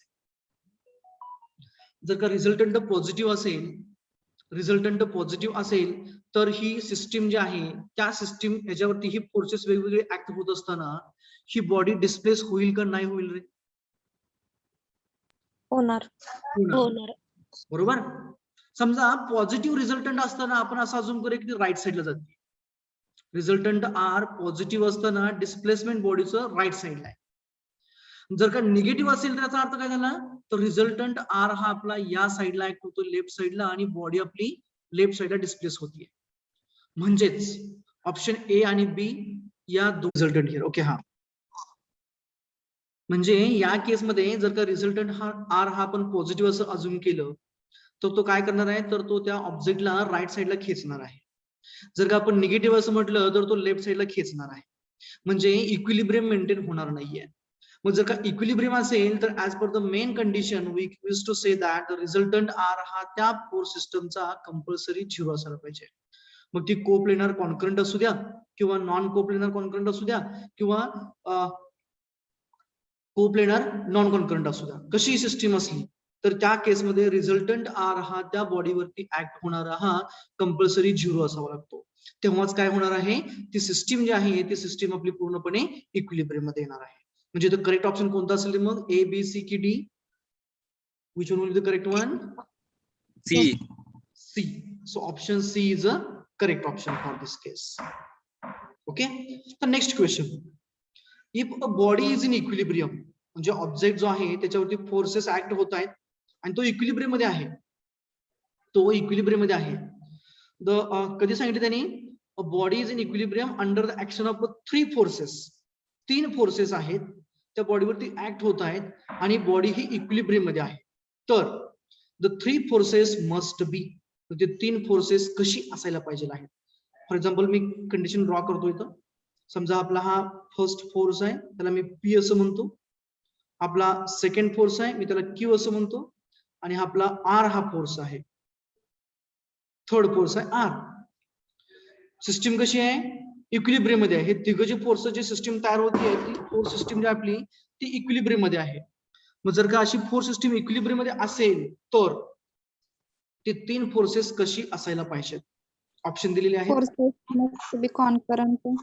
A: जर का रिझल्टंट पॉझिटिव्ह असेल तर ही सिस्टीम जी आहे त्या सिस्टीम याच्यावरती ही फोर्सेस वेगवेगळे ऍक्ट होत असताना ही बॉडी डिस्प्लेस होईल का नाही होईल रे?
B: होणार.
A: बरोबर. समजा पॉझिटिव्ह रिझल्टंट असताना आपण असं अजून करूया की राईट साईडला जाते. रिझल्टंट आर पॉझिटिव्ह असताना डिस्प्लेसमेंट बॉडीचं राईट साईडला आहे. जर का निगेटिव्ह असेल तर याचा अर्थ काय झाला तर रिझल्टंट आर हा आपला या साईडला ऍक्ट होतो लेफ्ट साईडला आणि बॉडी आपली लेफ्ट साईडला डिस्प्लेस होतीये. म्हणजेच ऑप्शन ए आणि बी या दोन रिझल्टंट हिअर. ओके हा म्हणजे या केसमध्ये जर का रिझल्टंट हा आर हा आपण पॉझिटिव्ह असं अज्युम केलं तर तो काय करणार आहे तर तो त्या ऑब्जेक्टला राईट साईडला खेचणार आहे. जर का आपण निगेटिव्ह असं म्हटलं तर तो लेफ्ट साईडला खेचणार आहे. म्हणजे इक्विलिब्रियम मेंटेन होणार नाहीये. मग जर का इक्विलिब्रियम असेल तर as per the main condition we use to say that the resultant R हा त्या फोर्स सिस्टमचा कंपल्सरी 0 असायला पाहिजे. मग ती कोप्लेनर कॉन्करंट असू द्या किंवा नॉन कोप्लेनर कॉन्करंट असू द्या किंवा कोप्लेनर नॉन कॉन्करंट असू द्या, कशी सिस्टीम असली तर त्या केसमध्ये रिझल्टंट आर हा त्या बॉडीवरती ऍक्ट होणारा हा कंपल्सरी 0 असावा लागतो. तेव्हाच काय होणार आहे ती सिस्टीम जी आहे ती सिस्टीम आपली पूर्णपणे इक्विलिब्रियम मध्ये येणार आहे. म्हणजे द करेक्ट ऑप्शन कोणता असेल मग ए बी सी की D? Which one will be the correct one?
D: C.
A: C. So option C is a correct option for this case. Okay. The next question. If a body is in equilibrium, म्हणजे object जो आहे त्याच्यावरती forces act होत आहेत आणि तो equilibrium मध्ये आहे. कधी सांगितलं त्यांनी a body is in equilibrium under the action of 3 forces. 3 forces आहेत त्या बॉडीवरती ऍक्ट होत आहेत आणि बॉडी ही इक्विलिब्रियम मध्ये आहे. तर द 3 फोर्सेस मस्ट बी, ते 3 फोर्सेस कशी असायला पाहिजे आहेत. For example me condition draw करतो इथं. समजा आपला हा फर्स्ट फोर्स आहे त्याला मी पी असं म्हणतो. आपला सेकंड फोर्स आहे मी त्याला क्यू असं म्हणतो आणि आपला आर हा फोर्स आहे. थर्ड फोर्स आहे आर. सिस्टीम कशी आहे इक्विलिब्रियम मध्ये आहे. हे तिघ जे फोर्स जी सिस्टीम तयार होती ती फोर्स सिस्टीम जी आपली ती इक्विलिब्रियम मध्ये आहे. मग जर का अशी फोर्स सिस्टीम इक्विलिब्रियम मध्ये असेल तर ते 3 फोर्सेस कशी असायला पाहिजेत. ऑप्शन दिलेले आहेत.
B: Forces must be concurrent.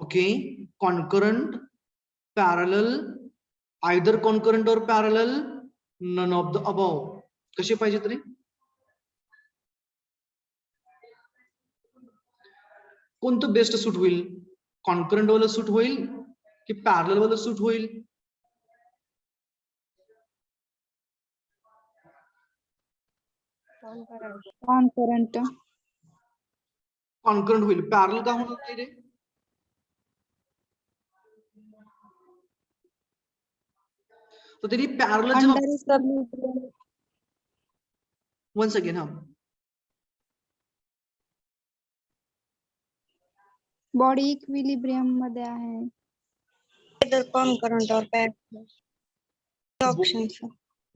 A: Okay. Concurrent, parallel, either concurrent और parallel, none of the above. कसे पाहिजे तरी कोणतं बेस्ट सूट होईल? कॉन्करंट वाला सूट होईल की पॅरलल वाला सूट होईल?
B: Concurrent.
A: कॉन्करंट होईल. पॅरलल का होणार नाही रे? तर तरी parallel
B: Under equilibrium.
A: Once again हा
B: Body equilibrium मध्ये आहे.
C: Either concurrent or parallel. Options.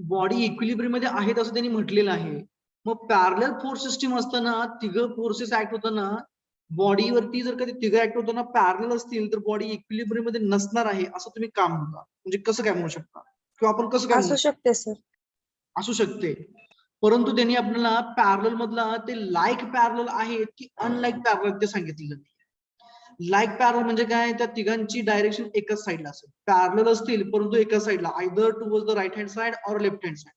A: Body equilibrium मध्ये आहेत असं त्यांनी म्हटलेलं आहे. मग पॅरलल फोर्स सिस्टीम असताना तिघ फोर्सेस ऍक्ट होताना बॉडीवरती जर कधी तिघ ऍक्ट होताना पॅरलल असतील तर बॉडी इक्विलिब्रियम मध्ये नसणार आहे असं तुम्ही का म्हणता? म्हणजे कसं काय म्हणू शकता किंवा आपण कसं काय
B: असू शकते सर.
A: असू शकते. परंतु त्यांनी आपल्याला पॅरलल मधला ते लाईक पॅरलल आहेत की अनलाईक पॅरलल ते सांगितलेलं नाही. लाईक पॅरलल म्हणजे काय त्या तिघांची डायरेक्शन एकाच साईडला असेल. पॅरलल असतील परंतु एकाच साईडला either towards the right hand side or left hand side.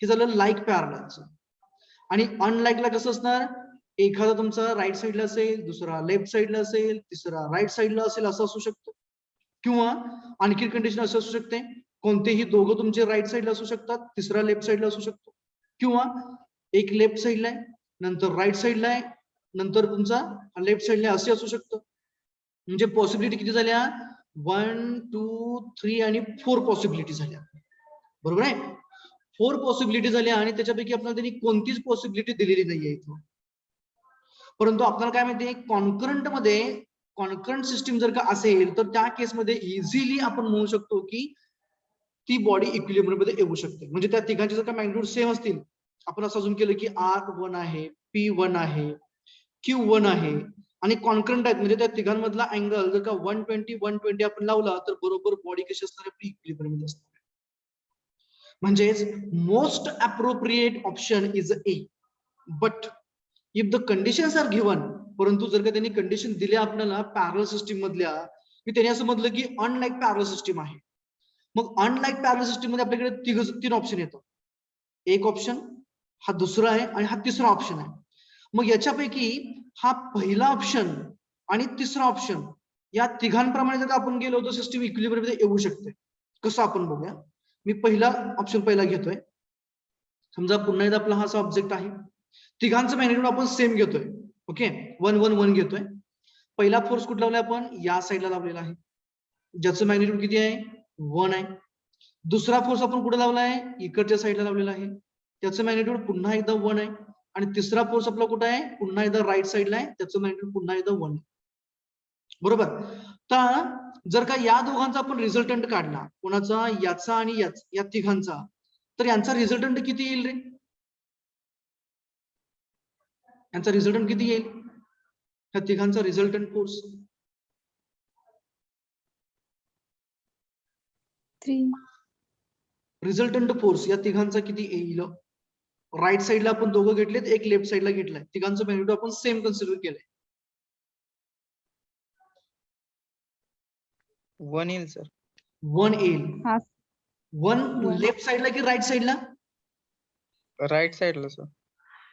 A: हे झालं लाईक पॅरललचं. आणि अनलाईकला कसं असणार एखादा तुमचा राईट साईडला असेल दुसरा लेफ्ट साईडला असेल तिसरा राईट साईडला असेल असं असू शकतं. किंवा आणखी कंडिशन असं असू शकते कोणतेही दोघं तुमचे राईट साईडला असू शकतात तिसरा लेफ्ट साईडला असू शकतो किंवा एक लेफ्ट साईडला आहे नंतर राईट साईडला आहे, नंतर तुमचा लेफ्ट साईडला असे असू शकतं. म्हणजे पॉसिबिलिटी किती झाल्या? 1 2 3 आणि 4 पॉसिबिलिटी झाल्या. बरोबर आहे? 4 पॉसिबिलिटी झाल्या आणि त्याच्यापैकी आपल्याला त्यांनी कोणतीच पॉसिबिलिटी दिलेली नाहीये इथं. परंतु आपल्याला काय माहितीये, कॉन्करंट मध्ये कॉन्करंट सिस्टीम जर का असेल तर त्या केसमध्ये इझिली आपण म्हणू शकतो की ती बॉडी इक्विलिब्रियम मध्ये येऊ शकते. म्हणजे त्या तिघांचे जर का मॅग्निट्यूड सेम असतील, आपण असं अजून केलं की R1 आहे, P1 आहे, Q1 आहे आणि कॉन्करंट आहेत, म्हणजे त्या तिघांमधला अँगल जर का 120 आपण लावला तर बरोबर बॉडी कशी असणार आहे? इक्विलिब्रियम मध्ये असणार. म्हणजेच most appropriate option is A. But if the conditions are given, परंतु जर का त्यांनी कंडिशन दिल्या आपल्याला पॅरलल सिस्टीम मधल्या, की त्यांनी असं म्हटलं की अनलाईक पॅरलल सिस्टीम आहे, मग अनलाईक पॅरलल सिस्टीम मध्ये आपल्याकडे 3 ऑप्शन येतात. एक ऑप्शन, हा दुसरा आहे आणि हा तिसरा ऑप्शन आहे. मग याच्यापैकी हा पहिला ऑप्शन आणि तिसरा ऑप्शन या तिघांप्रमाणे जर आपण गेलो तर सिस्टीम इक्विलिब्रियम मध्ये येऊ शकते. कसं आपण बघूया. मी पहिला ऑप्शन पहिला घेतोय. समजा पुन्हा एकदा आपला हा असा ऑब्जेक्ट आहे, तिघांचं मॅग्निट्यूड आपण सेम घेतोय. ओके, 1 1 1 घेतोय. पहिला फोर्स कुठे लावलाय आपण? या साईडला लावलेला आहे, ज्याचं मॅग्निट्यूड किती आहे? 1 आहे. दुसरा फोर्स आपण कुठे लावलाय? इकडच्या साईडला लावलेला आहे, त्याचं मॅग्निट्यूड पुन्हा एकदा 1 आहे. आणि तिसरा फोर्स आपला कुठे आहे? पुन्हा एकदा राईट साईडला आहे, त्याचं मॅग्निट्यूड पुन्हा एकदा 1 आहे. बरोबर. तर जर का या दोघांचा आपण रिझल्टंट काढला, कोणाचा? याचा आणि या तिघांचा, तर यांचा रिझल्टंट किती येईल रे? यांचा रिझल्टंट किती येईल? ह्या तिघांचा रिझल्टंट फोर्स
B: 3.
A: रिझल्टंट फोर्स या तिघांचा किती येईल? राईट साईडला आपण दोघं घेतलेत, एक लेफ्ट साईडला घेतलाय, तिघांचं मॅग्निट्यूड आपण सेम कन्सिडर केलंय.
D: 1 येईल सर.
A: 1 येईल.
B: हा.
A: 1 लेफ्ट साईडला की राईट साईडला?
D: राईट साइडला सर.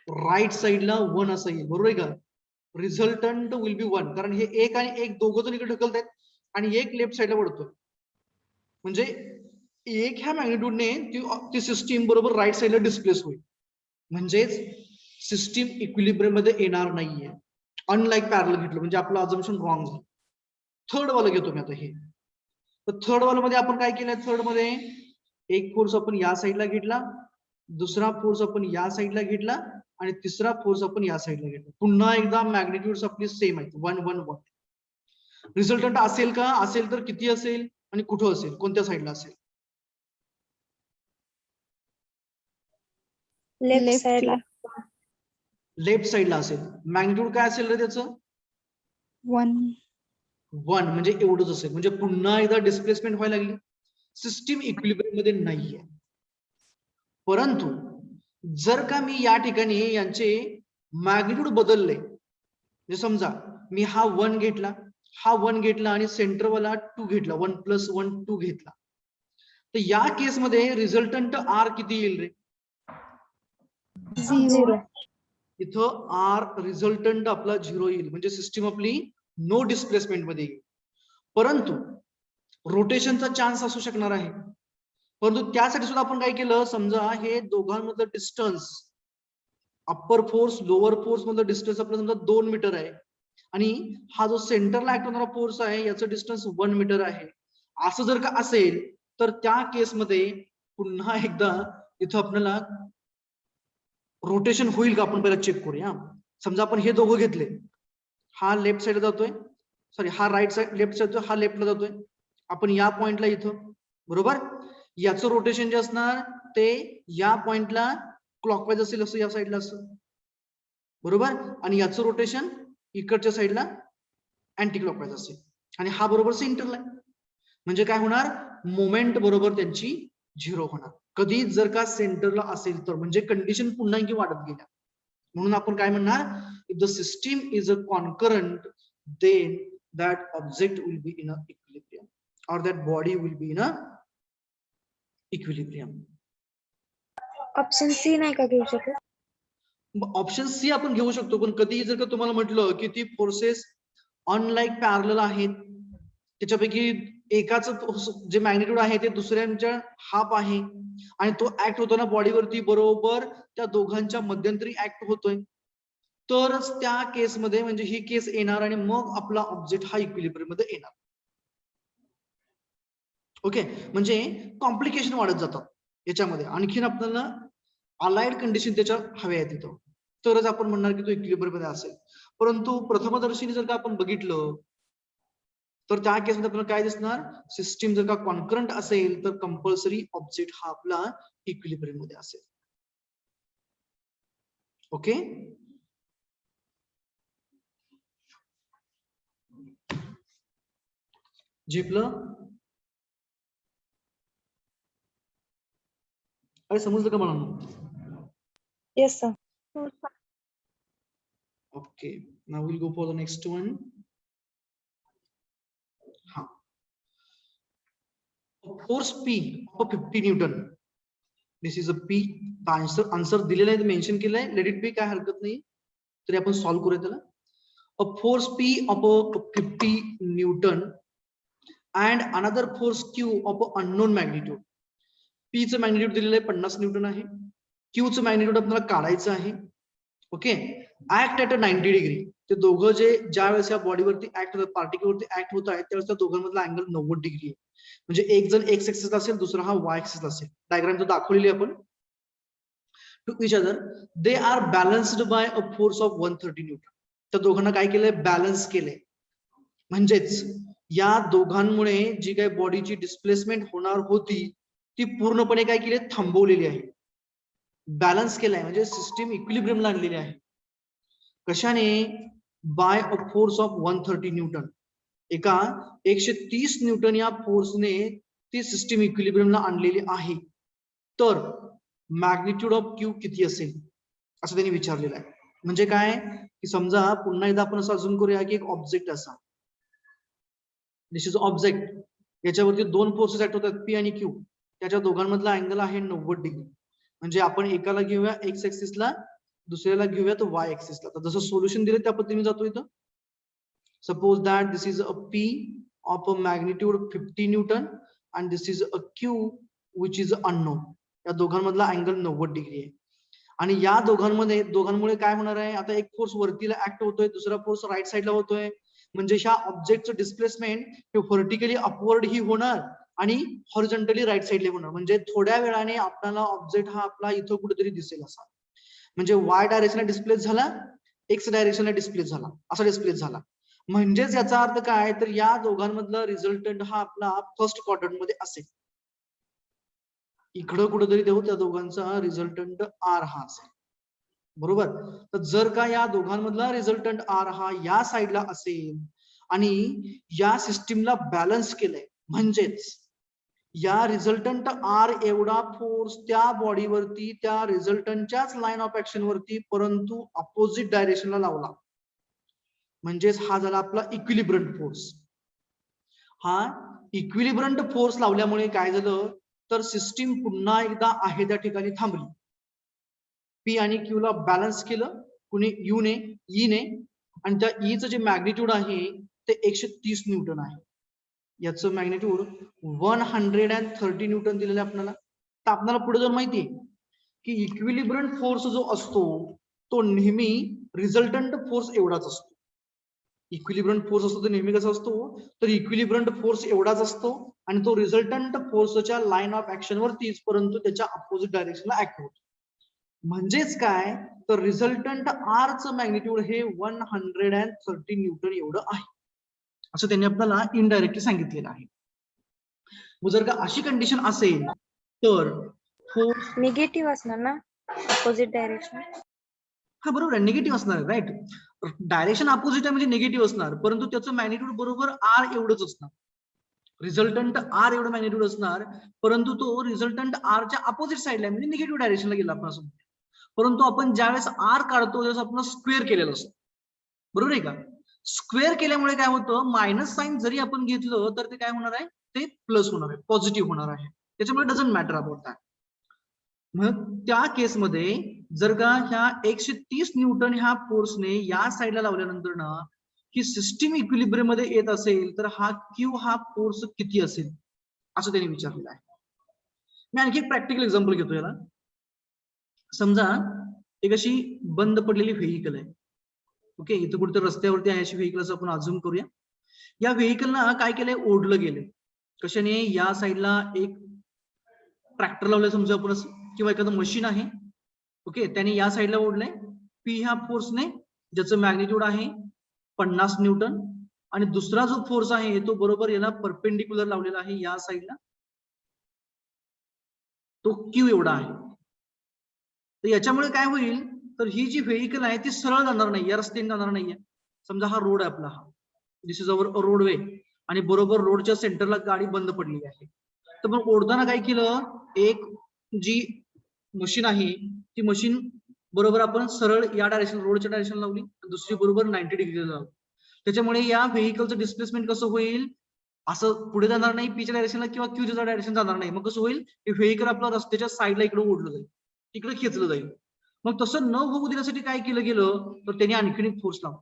A: राईट साईडला 1 असं येईल. बरोबर आहे का? रिझल्टंट विल बी 1, कारण हे एक आणि एक दोघं जण इकडे ढकलतायत आणि एक लेफ्ट साईडला पडतोय. म्हणजे एक ह्या मॅग्निट्यूडने ती सिस्टीम बरोबर राईट साईडला डिस्प्लेस होईल. म्हणजेच सिस्टीम इक्विलिब्रियम मध्ये येणार नाहीये. अनलाईक पॅरलल घेतलं म्हणजे आपलं अझम्पशन रॉंग झालं. थर्ड वाला घेतो मी आता हे. तर थर्ड वाला मध्ये आपण काय केलंय? थर्ड मध्ये एक फोर्स आपण या साईडला घेतला, दुसरा फोर्स आपण या साईडला घेतला आणि तिसरा फोर्स आपण या साईडला घेतला. पुन्हा एकदा मॅग्निट्यूड्स आपली सेम आहेत, 1 1 1. रिझल्टंट असेल का? असेल तर किती असेल आणि कुठं असेल? कोणत्या साईडला असेल?
B: लेफ्ट साइडला.
A: लेफ्ट साईडला असेल. मॅग्निट्यूड काय असेल रे त्याचं?
B: 1.
A: 1 म्हणजे एवढंच असेल. म्हणजे पुन्हा एकदा डिस्प्लेसमेंट व्हायला लागली. सिस्टीम इक्विलिब्रियम मध्ये नाहीये. परंतु जर का मी या ठिकाणी यांचे मॅग्निट्यूड बदलले, म्हणजे समजा मी हा 1 घेतला, हा 1 घेतला आणि सेंटरवाला 2 घेतला, 1 + 1 2 घेतला, तर या केसमध्ये रिझल्टंट R किती येईल रे?
B: 0.
A: इथं R रिझल्टंट आपला 0 येईल. म्हणजे सिस्टीम आपली नो डिस्प्लेसमेंट मध्ये येईल. परंतु रोटेशनचा चान्स असू शकणार आहे. परंतु त्यासाठी सुद्धा आपण काय केलं? समजा हे दोघांमधलं distance, upper force lower force मधलं डिस्टन्स आपलं समजा 2 मीटर आहे आणि हा जो सेंटरला ऍक्ट होणारा फोर्स आहे याचं डिस्टन्स 1 मीटर आहे. असं जर का असेल तर त्या केसमध्ये पुन्हा एकदा इथं आपल्याला रोटेशन होईल का? आपण पहिला चेक करूया. समजा आपण हे दोघं घेतले, हा लेफ्ट साईडला जातोय, सॉरी हा राईट साईड लेफ्ट साईड, हा लेफ्टला जातोय. आपण या पॉइंटला इथं, बरोबर, याचं रोटेशन जे असणार ते या पॉइंटला क्लॉकवाईज असेल, असं या साईडला असं, बरोबर, आणि याचं रोटेशन इकडच्या साईडला अँटी क्लॉकवाईज असेल आणि हा बरोबर सेंटरला आहे. म्हणजे काय होणार? मोमेंट बरोबर त्यांची 0 होणार. कधी जर का सेंटरला असेल तर, म्हणजे कंडिशन पुन्हा एकदा वाढत गेल्या. म्हणून आपण काय म्हणणार? If the system is a concurrent then that object will be in a equilibrium or that body will be in a equilibrium.
B: Option C नाही का घेऊ शकत?
A: ऑप्शन सी आपण घेऊ शकतो, पण कधी जर का तुम्हाला म्हटलं की ती फोर्सेस अनलाईक पॅरलल आहेत, त्याच्यापैकी एकाच जे मॅग्निट्यूड आहे ते दुसऱ्यांच्या हाफ आहे आणि तो ऍक्ट होताना बॉडीवरती बरोबर त्या दोघांच्या मध्यंतरी ऍक्ट होतोय, तरच त्या केसमध्ये म्हणजे ही केस येणार आणि मग आपला ऑब्जेक्ट हा इक्विलिब्रियम मध्ये येणार. ओके, म्हणजे कॉम्प्लिकेशन वाढत जातात याच्यामध्ये. आणखीन आपल्याला अलाइड कंडिशन त्याच्या हव्या आहेत तिथं, तरच आपण म्हणणार की तो इक्विलिब्रियम मध्ये असेल. परंतु प्रथमदर्शनी जर का आपण बघितलं तर त्या केसमध्ये आपल्याला काय दिसणार, सिस्टीम जर का कॉन्करंट असेल तर कंपल्सरी ऑब्जेक्ट हा आपला इक्विलिब्रियम मध्ये असेल. ओके, झेपलं? अरे समजलं का मला?
B: Yes, sir.
A: Okay, now we'll go for the next one. Ha. Force P of 50 Newton. This is a P. Answer दिलेला आहे, मेन्शन केलंय. लेट इट बी, काय हरकत नाही. तरी आपण सॉल्व्ह करूया त्याला. A force P of 50 Newton and another force Q of unknown magnitude. P चं मॅग्निट्यूड दिलेलं आहे 50 न्यूटन आहे. Q चं मॅग्निट्यूड आपल्याला काढायचं आहे. Okay, act at 90 degree. ते दोघं जे ज्या वेळेस या बॉडीवरती ऍक्ट होतात, पार्टिकलवरती ऍक्ट होत आहेत, त्यावेळेस त्या दोघांमधला अँगल 90 डिग्री आहे. म्हणजे एक जण एक्स ऍक्सिसला असेल, दुसरा हा वाय ऍक्सिसला असेल. डायग्राम तर दाखवलेली आपण. To each other they are balanced by a force of 130 newton. त्या दोघांना काय केलंय, बॅलन्स केलंय. म्हणजेच या दोघांमुळे जी काही बॉडीची डिस्प्लेसमेंट होणार होती ती पूर्णपणे काय केली, थांबवलेली आहे. बॅलन्स केलाय म्हणजे सिस्टीम इक्विलिब्रियमला आणलेली आहे. कशाने? By a force of 130 newton. एका 130 न्यूटन या फोर्सने ती सिस्टीम इक्विलिब्रियमला आणलेली आहे. तर मॅग्निट्यूड ऑफ क्यू किती असेल असं त्यांनी विचारलेलं आहे. म्हणजे काय की समजा पुन्हा एकदा आपण असं अजून करूया की एक ऑब्जेक्ट असा, दिस इज ऑब्जेक्ट, याच्यावरती दोन फोर्सेस ऍक्ट होतात पी आणि क्यू. त्याच्या दोघांमधला अँगल आहे 90 डिग्री. म्हणजे आपण एकाला घेऊया एक्स ऍक्सिसला, दुसऱ्याला घेऊयात वाय ऍक्सिसला. तर जसं सोल्युशन दिलं त्या पद्धतीने जातो इथं. Suppose that this is a P of a magnitude 50 Newton and this is a Q which is unknown. या दोघांमधला अँगल 90 डिग्री आहे. आणि या दोघांमुळे काय होणार आहे, आता एक फोर्स वरतीला ऍक्ट होतोय, दुसरा फोर्स राईट साईडला होतोय. म्हणजे ह्या ऑब्जेक्टचं डिस्प्लेसमेंट हे व्हर्टिकली अपवर्ड ही होणार आणि हॉरिझॉन्टली राईट साईडला होणार. म्हणजे थोड्या वेळाने आपल्याला ऑब्जेक्ट हा आपला इथं कुठेतरी दिसेल असा. म्हणजे वाय डायरेक्शनला डिस्प्लेस झाला, एक्स डायरेक्शनला डिस्प्लेस झाला, असा डिस्प्लेस झाला. म्हणजेच याचा अर्थ काय, तर या दोघांमधला रिझल्टंट हा आपला फर्स्ट क्वाड्रंट मध्ये असेल. इकडं कुठेतरी देऊ त्या दोघांचा रिझल्टंट आर हा असेल. बरोबर. तर जर का या दोघांमधला रिझल्टंट आर हा या साईडला असेल आणि या सिस्टीमला बॅलन्स केलंय, म्हणजेच या रिझल्टंट आर एवढा फोर्स त्या बॉडीवरती त्या रिझल्टंटच्याच लाईन ऑफ ऍक्शन वरती परंतु अपोजिट डायरेक्शनला लावला, म्हणजेच हा झाला आपला इक्विलिब्रंट फोर्स. हा इक्विलिब्रंट फोर्स लावल्यामुळे काय झालं, तर सिस्टीम पुन्हा एकदा आहे त्या ठिकाणी थांबली. पी आणि क्यू ला बॅलन्स केलं कुणी, यू ने, ई ने. आणि त्या ईचं जे मॅग्निट्यूड आहे ते 130 न्यूटन आहे. याचं मॅग्निट्यूड 130 न्यूटन दिलेलं आहे आपल्याला. तर आपल्याला पुढे जर माहिती की इक्विलिब्रंट फोर्स जो असतो तो नेहमी रिझल्टंट फोर्स एवढाच असतो. इक्विलिब्रंट फोर्स असतो तो नेहमी कसा असतो, तर इक्विलिब्रंट फोर्स एवढाच असतो आणि तो रिझल्टंट फोर्सच्या लाईन ऑफ ऍक्शन वरतीच परंतु त्याच्या अपोजिट डायरेक्शनला ऍक्ट होतो. म्हणजेच काय, तर रिझल्टंट आर चं मॅग्निट्यूड हे 130 न्यूटन एवढं आहे, असं त्यांनी आपल्याला इनडायरेक्टली सांगितलेलं आहे. मग जर का अशी कंडिशन असेल तर फोर्स
B: निगेटिव्ह असणार ना, अपोजिट डायरेक्शन.
A: हा बरोबर आहे, निगेटिव्ह असणार, राईट. डायरेक्शन अपोजिट आहे म्हणजे निगेटिव्ह असणार, परंतु त्याचं मॅग्निट्यूड बरोबर आर एवढंच असणार. रिझल्टंट आर एवढं मॅग्निट्यूड असणार, परंतु तो रिझल्टंट आरच्या अपोजिट साईडला म्हणजे निगेटिव्ह डायरेक्शनला गेला आपण असं. परंतु आपण ज्यावेळेस आर काढतो त्यावेळेस आपण स्क्वेअर केलेलं असतं, बरोबर आहे का. स्क्वेअर केल्यामुळे काय होतं, मायनस साइन जरी आपण घेतलं तर ते काय होणार आहे, ते प्लस होणार आहे, पॉझिटिव्ह होणार आहे. त्याच्यामुळे डझंट मॅटर अबाउट दॅट. मग त्या केसमध्ये जर का ह्या 130 न्यूटन ह्या फोर्सने या साईडला लावल्यानंतर ना ही सिस्टीम इक्विलिब्रियम मध्ये येत असेल तर हा क्यू हा फोर्स किती असेल असं त्यांनी विचारलेलं आहे. मी आणखी एक प्रॅक्टिकल एक्झाम्पल घेतो याला. समजा एक अशी बंद पडलेली व्हेइकल आहे, ओके, इथं कुठेतरी रस्त्यावरती आहे अशी व्हेकल असं आपण अझूम करूया. या व्हेकलला काय केलंय, ओढलं गेलंय. कशाने, या साईडला एक ट्रॅक्टर लावलाय समजा आपण असं, किंवा एखादं मशीन आहे. ओके, त्याने या साईडला ओढलंय. पी ह्या फोर्सने, ज्याचं मॅग्निट्यूड आहे 50 न्यूटन, आणि दुसरा जो फोर्स आहे तो बरोबर याला परपेंडिक्युलर लावलेला आहे या साईडला, तो क्यू एवढा आहे. तर याच्यामुळे काय होईल, तर ही जी व्हेकल आहे ती सरळ जाणार नाही, या रस्त्याने जाणार नाहीये. समजा हा रोड आहे आपला, हा दिस इज अवर रोडवे, आणि बरोबर रोडच्या सेंटरला गाडी बंद पडलेली आहे. तर मग ओढताना काय केलं, एक जी मशीन आहे ती मशीन बरोबर आपण सरळ या डायरेक्शन, रोडच्या डायरेक्शन लावली, दुसरी बरोबर 90 डिग्री लावली. त्याच्यामुळे या व्हेकलचं डिस्प्लेसमेंट कसं होईल, असं पुढे जाणार नाही पीच्या डायरेक्शनला किंवा क्यूच्या डायरेक्शन जाणार नाही. मग कसं होईल, हे व्हेकल आपलं रस्त्याच्या साईडला इकडे ओढलं जाईल, इकडे खेचलं जाईल. मग तसं न होऊ देण्यासाठी काय केलं गेलं, तर त्याने आणखीन एक फोर्स लावला,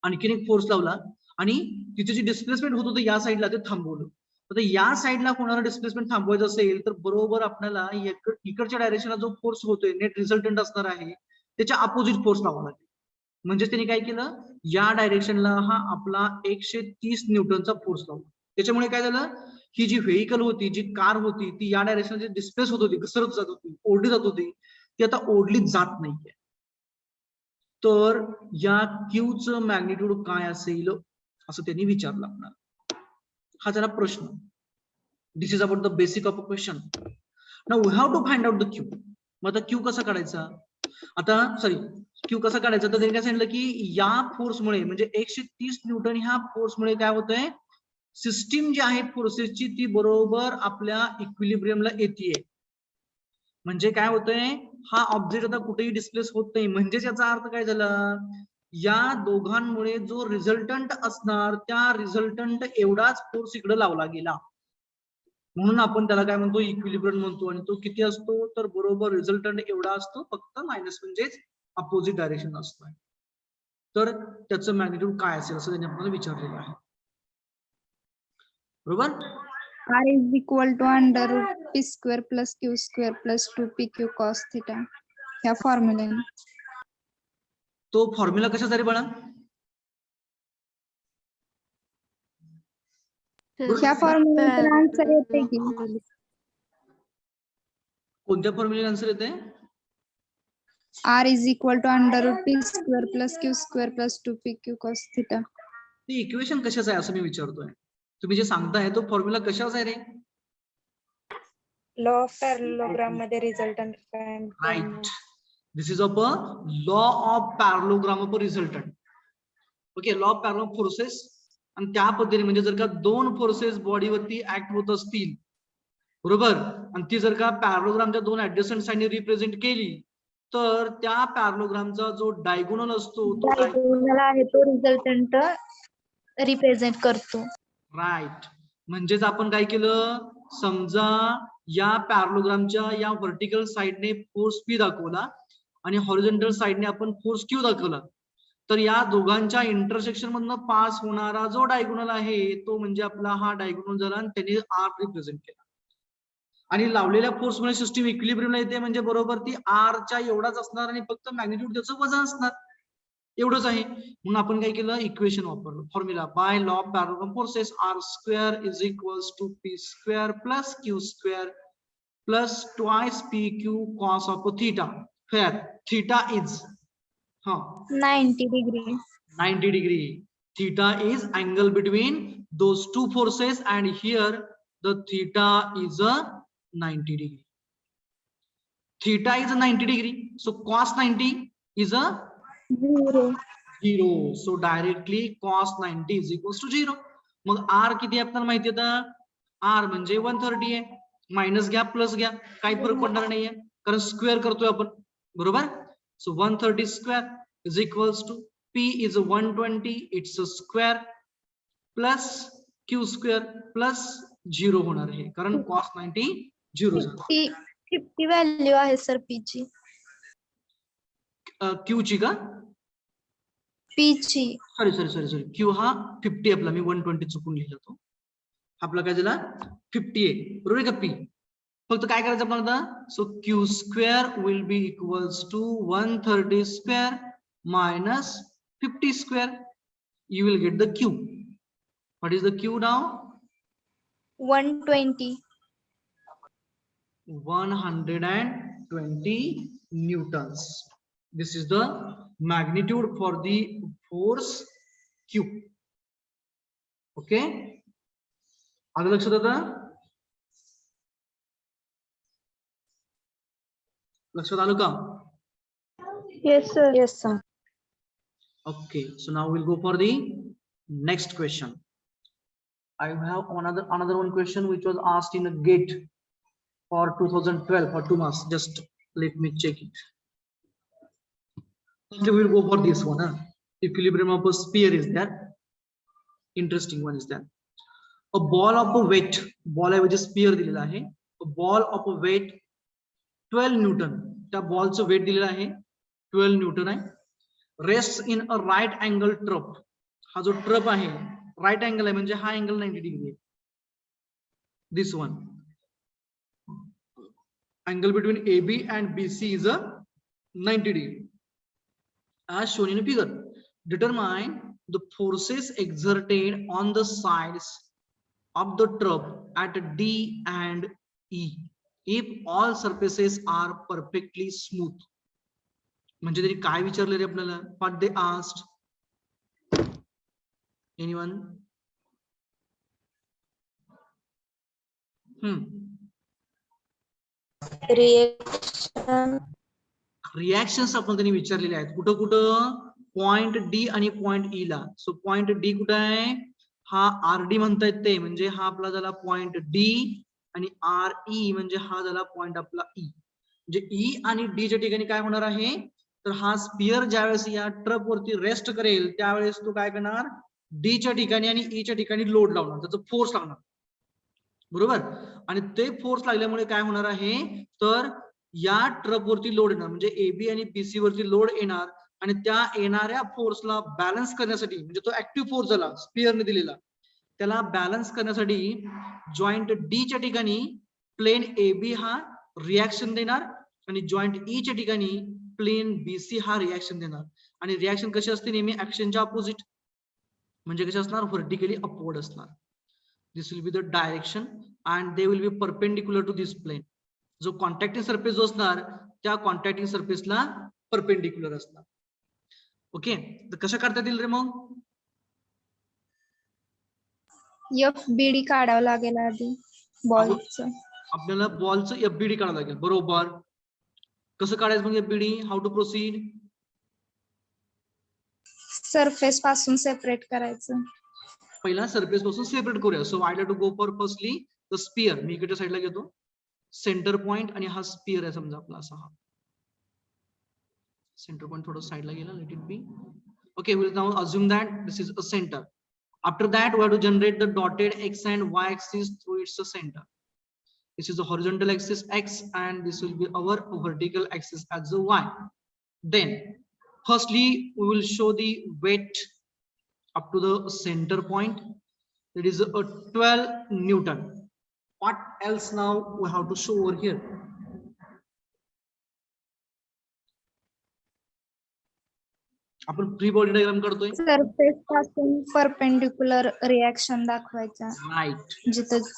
A: आणखीन एक फोर्स लावला, आणि तिथे जे डिस्प्लेसमेंट होत होतं या साईडला ते थांबवलं. आता या साईडला कोणाला डिस्प्लेसमेंट थांबवायचं असेल तर बरोबर आपल्याला इकडच्या डायरेक्शनला जो फोर्स होतोय, नेट रिझल्टंट असणार आहे, त्याच्या अपोजिट फोर्स लावावा लागेल. म्हणजे त्यांनी काय केलं, या डायरेक्शनला हा आपला 130 न्यूटनचा फोर्स लावला. त्याच्यामुळे काय झालं, ही जी व्हेकल होती, जी कार होती, ती या डायरेक्शनला डिस्प्लेस होत होती, घसरत जात होती, ओढली जात होती, ती आता ओढली जात नाहीये. तर या क्यूचं मॅग्निट्यूड काय असेल असं त्यांनी विचारलं आपल्याला. हा झाला प्रश्न. This is about the basic of a question. Now we have to find out the Q. मग आता क्यू कसा काढायचा, आता सॉरी क्यू कसा काढायचा, तर त्यांनी काय सांगितलं की या फोर्समुळे, म्हणजे 130 न्यूटन ह्या फोर्समुळे काय होतंय, सिस्टीम जी आहे फोर्सेसची ती बरोबर आपल्या इक्विलिब्रियमला येते. म्हणजे काय होतंय, हा ऑब्जेक्ट आता कुठेही डिस्प्लेस होत नाही. म्हणजेच याचा अर्थ काय झाला, या दोघांमुळे जो रिझल्टंट असणार त्या रिझल्टंट एवढाच फोर्स इकडे लावला गेला, म्हणून आपण त्याला काय म्हणतो, इक्विलिब्रियम म्हणतो. आणि तो किती असतो, तर बरोबर रिझल्टंट एवढा असतो, फक्त मायनस म्हणजेच अपोजिट डायरेक्शन असतं. तर त्याचं मॅग्निट्यूड काय असेल असं त्यांनी आपल्याला विचारलेलं आहे. बरोबर.
E: R is equal to under root p square plus q square plus 2pq cos theta. ह्या फॉर्म्युल्याने.
A: तो फॉर्म्युला कशाचा रे बाळा,
E: ह्या फॉर्म्युल्याचा आन्सर येते की,
A: कोणत्या फॉर्म्युला आन्सर येते,
E: R is equal to under root p square plus q square plus 2pq cos theta.
A: ते इक्वेशन कशाचं आहे असं मी विचारतोय. तुम्ही जे सांगताय तो फॉर्म्युला कशाचा आहे रे.
B: लॉ ऑफ पॅरलोग्राम मध्ये resultant
A: right, this is of a law of parallelogram of resultant. Okay, law of parallelogram forces. आणि त्या पद्धतीने म्हणजे जर का दोन फोर्सेस बॉडीवरती ऍक्ट होत असतील, बरोबर, आणि ती जर का पॅरलोग्रामच्या दोन ऍडजस्टंट साइडने रिप्रेझेंट केली, तर त्या पॅरलोग्रामचा जो डायगोनल असतो तो
B: डायगोनल आहे तो रिझल्टंट रिप्रेझेंट करतो.
A: राईट. म्हणजेच आपण काय केलं, समजा या पॅरलोग्रामच्या या व्हर्टिकल साइडने फोर्स पी दाखवला आणि हॉरिझॉन्टल साइडने आपण फोर्स क्यू दाखवला, तर या दोघांच्या इंटरसेक्शन मधनं पास होणारा जो डायगोनल आहे तो म्हणजे आपला हा डायगोनल झाला, आणि त्याने आर रिप्रेझेंट केला. आणि लावलेल्या फोर्समुळे सिस्टीम इक्विलिब्रियमला येते, म्हणजे बरोबर ती आरच्या एवढाच असणार आणि फक्त मॅग्निट्यूड त्याचं वजन असणार, एवढंच आहे. म्हणून आपण काय केलं, इक्वेशन वापरलं, formula by law of parallelogram forces R square is equals to P square plus Q square plus twice P Q cos of theta, where theta is
B: 90 degree.
A: 90 degree. Theta is angle between those two forces, and here the theta is a 90 degree. Theta is a 90 degree. So cos 90 is a 0. So directly cos 90 is equals to 0. मग R किती आपल्याला माहिती आहे, R म्हणजे 130 आहे. Minus घ्या plus घ्या काही फरक पडणार नाहीये, कारण स्क्वेअर करतोय आपण, बरोबर. So 130 square is equals to P is 120, it's a square plus Q square plus 0 होणार आहे, कारण cos 90 0 झाला.
B: 50 व्हॅल्यू आहे सर पी ची.
A: Q ची का,
B: पी ची,
A: सॉरी Q हा 50 आपला, मी 120 चुकून लिहिला, तो आपला काय झाला 50 आहे, बरोबर आहे का. P फक्त काय करायचं आपल्याला, so Q square will be equals to 130 square minus 50 square. You will get the Q. What is the Q now?
B: 120.
A: 120 newtons. This is the magnitude for the force Q. Okay. आलं लक्षात आता? लक्षात आलं का?
C: Yes, sir.
B: Yes, sir.
A: Okay, so now we'll go for the next question. I have another one question which was asked in a GATE for 2012 for 2 marks. Just let me check it. Okay, we'll go for this one. Equilibrium of a sphere is there. Interesting one is there. A ball of a weight, ball ऐवजी sphere दिलेला आहे. A ball of a weight 12 Newton. त्या बॉलचं weight दिलेलं आहे 12 Newton आहे. Rests in a right angle trough. हा जो trough आहे राईट अँगल आहे म्हणजे हा अँगल 90 डिग्री आहे. This one. Angle between AB and BC is a 90 degree. As shown in a figure. Determine the forces exerted on the sides of the trough at D and E if all surfaces are perfectly smooth. म्हणजे तरी काय विचारले रे आपल्याला? What they asked? Anyone?
B: Reaction.
A: Reactions आपण त्यांनी विचारलेले आहेत. कुठं कुठं? पॉइंट डी आणि पॉइंट ई ला. सो पॉइंट डी कुठं आहे? हा आर डी म्हणतायत ते, म्हणजे हा आपला झाला पॉइंट डी आणि आर ई म्हणजे हा झाला पॉइंट आपला ई. म्हणजे ई आणि डी च्या ठिकाणी काय होणार आहे? तर हा स्पियर ज्यावेळेस या ट्रक वरती रेस्ट करेल त्यावेळेस तो काय करणार? डी च्या ठिकाणी आणि ई च्या ठिकाणी लोड लावणार, त्याचा फोर्स लागणार. बरोबर. आणि ते फोर्स लागल्यामुळे काय होणार आहे? तर या ट्रक वरती लोड येणार, म्हणजे एबी आणि बीसी वरती लोड येणार आणि त्या येणाऱ्या फोर्सला बॅलन्स करण्यासाठी, म्हणजे तो ऍक्टिव्ह फोर्स झाला स्पियरने दिलेला, त्याला बॅलन्स करण्यासाठी जॉईंट डी च्या ठिकाणी प्लेन एबी हा रिएक्शन देणार आणि जॉईंट ई च्या ठिकाणी प्लेन बीसी हा रिएक्शन देणार. आणि रिएक्शन कशी असते? नेहमी ऍक्शनच्या अपोजिट, म्हणजे कशी असणार? व्हर्टिकली अपवर्ड असणार. This will be the direction and they will be perpendicular to this plane. जो कॉन्टॅक्टिंग सरफेस जो असणार त्या कॉन्टॅक्टिंग सरफेसला परपेंडिक्युलर असणार. ओके, तर कशा करता येईल रे मग?
E: FBD काढावं लागेल आधी बॉलचं.
A: आपल्याला बॉलचं एफबीडी काढावं लागेल. बरोबर. कसं काढायचं मग FBD? How to proceed?
E: Surface पासून सेपरेट करायचं.
A: पहिला सरफेस पासून सेपरेट करूया. So I to go for firstly the sphere. मी इकडे साईडला घेतो सेंटर पॉइंट आणि हा स्पियर आहे समजा आपला असा. हा सेंटर पॉइंट थोडं साईडला गेला. Let it be. Okay, will now assume that this is a centre. After that we have to generate the dotted X and Y axis through its centre. This is the horizontal axis x and this will be our vertical axis as the y. Then firstly we will show the weight up to the center point. It is a 12 Newton. What else now we have to show over here? आपण free body diagram काढतोय.
E: Surface पासून perpendicular reaction दाखवायचा.
A: Right.
E: जिथं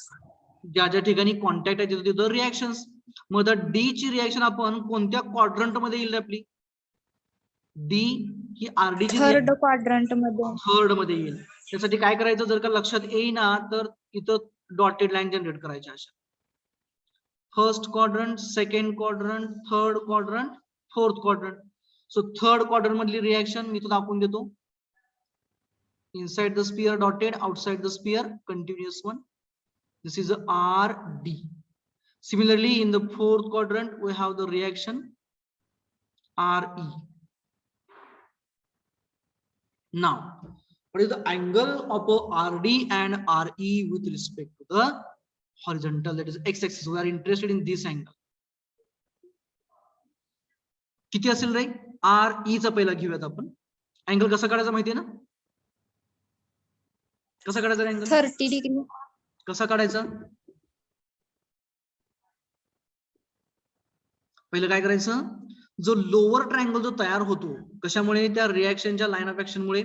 A: ज्या ज्या ठिकाणी contact आहे तिथे तिथं रिएक्शन्स. मग डी ची रिएक्शन आपण कोणत्या क्वाड्रंट मध्ये येईल आपली? डी ही आरडी ची
E: थर्ड क्वाड्रंट मध्ये.
A: थर्ड मध्ये येईल. त्यासाठी काय करायचं? जर का लक्षात येईना तर इथं डॉटेड लाईन जनरेट करायच्या अशा. First quadrant, second quadrant, third quadrant, fourth quadrant. So third quadrant मधली रिएक्शन मी तो दाखवून देतो. Inside the sphere dotted, outside the sphere continuous one. This is RD. Similarly, in the fourth quadrant, we have the reaction RE. Now, what is the angle of RD and RE with respect to the horizontal, that is x-axis? We are interested in this angle. किती असेल रे? RE चा पहिला घेऊयात आपण. Angle कसा काढायचा माहितीये ना? कसा काढायचा अँगल?
E: 30 डिग्री.
A: कसा काढायचा? पहिलं काय करायचं? जो लोअर ट्रायंगल जो तयार होतो कशामुळे, त्या रिएक्शनच्या लाईन ऑफ ऍक्शन मुळे,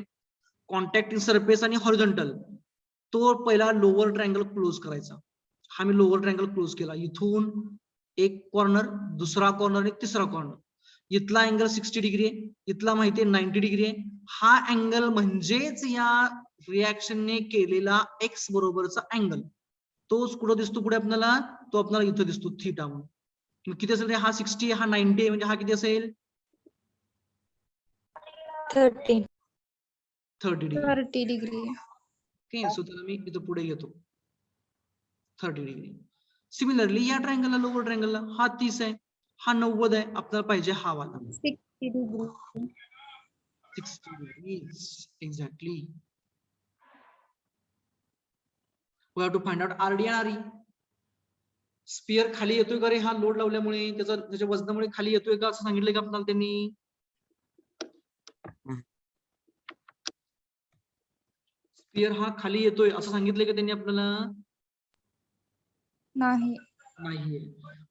A: कॉन्टॅक्टिंग सरफेस आणि हॉरिझॉन्टल, तो पहिला लोअर ट्रायंगल क्लोज करायचा. हा मी लोअर ट्रायंगल क्लोज केला. इथून एक कॉर्नर, दुसरा कॉर्नर आणि तिसरा कॉर्नर. इथला अँगल 60 डिग्री आहे, इथला माहिती आहे 90 डिग्री आहे. हा अँगल म्हणजेच या रिएक्शनने केलेला एक्स बरोबरचा अँगल. तोच कुठं दिसतो पुढे आपल्याला, तो आपल्याला इथं दिसतो थीटा म्हणून. मग किती असेल रे? हा 60, हा 90 आहे, म्हणजे हा किती असेल?
B: 30.
A: 30 डिग्री.
E: 30 डिग्री.
A: ओके, सो त्याला मी इथं पुढे घेतो 30 डिग्री. सिमिलरली या ट्रायंगलला, लोअर ट्रायंगलला, हा 30 आहे, हा 90 आहे, आपल्याला पाहिजे हा वाला
E: 60 degree.
A: 60 degrees exactly. We have to find out RD and RE. Sphere खाली येतोय का रे? हा लोड लावल्यामुळे, त्याच्या वजनामुळे खाली येतोय का, असं सांगितलंय का आपल्याला त्यांनी? स्पियर हा खाली येतोय असं सांगितलंय का त्यांनी आपल्याला?
E: नाही.
A: नाहीये.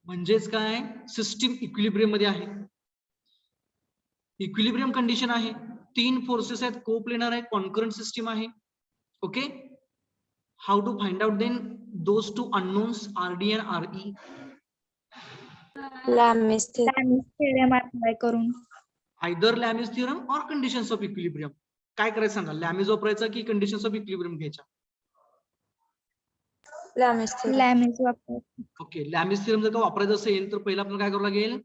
A: म्हणजेच काय, सिस्टीम इक्विलिब्रियम मध्ये आहे, इक्विलिब्रियम कंडिशन आहे, 3 फोर्सेस आहेत, कोप्लेनर आहे, कॉन्करंट सिस्टीम आहे. Okay, how to find out then those two unknowns RD and RE?
B: Lamis theorem.
E: Lami's theorem apply करून.
A: Either Lami's theorem or conditions of equilibrium. काय करायचं सांगा, लॅमिस वापरायचा की कंडिशन्स ऑफ इक्विलिब्रियम घ्यायच्या?
B: Lamis theorem.
E: Lami's वापर.
A: Okay, लॅमिस theorem जर का वापरायचं असेल तर पहिला आपल्याला काय करावं लागेल,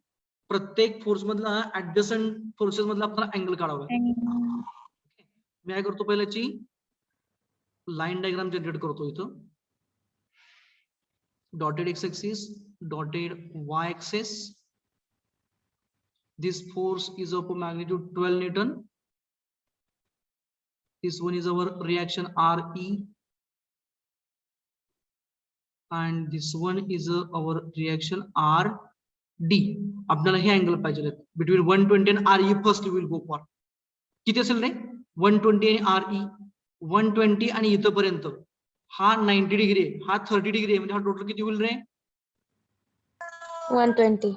A: प्रत्येक फोर्स मधला, ऍडजसंट फोर्सेस मधला आपल्याला अँगल काढावा लागेल. मी काय करतो, पहिल्याची लाईन डायग्राम जनरेट करतो इथं. Dotted x axis, dotted Y axis. This force is of a magnitude 12 Newton. This one is our reaction RE, and this one is our reaction RD. आपल्याला हे अँगल पाहिजे between 120 and RE. First we will go for किती असेल रे? 120 आणि RE. 120 आणि इथपर्यंत हा 90 degree आहे, हा 30 डिग्री आहे, म्हणजे हा टोटल किती होईल रे?
B: 120.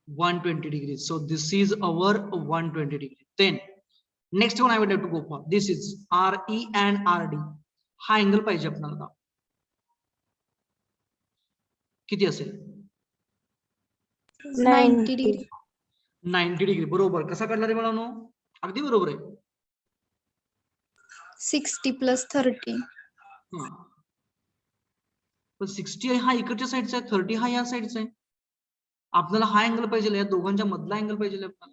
A: 120 degrees. So this is our 120 degree. Then next one I would like to go for. This is RE and RD. हा अँगल पाहिजे आपल्याला. किती असेल?
E: 90 डिग्री.
A: 90 डिग्री. बरोबर. कसा काढला रे मुलांनो? अगदी बरोबर आहे.
E: 60 + 30.
A: पण 60 हा इकडच्या साईडचा आहे, 30 हा या साईडचा आहे. आपल्याला हा अँगल पाहिजे, या दोघांच्या मधला अँगल पाहिजे आपल्याला.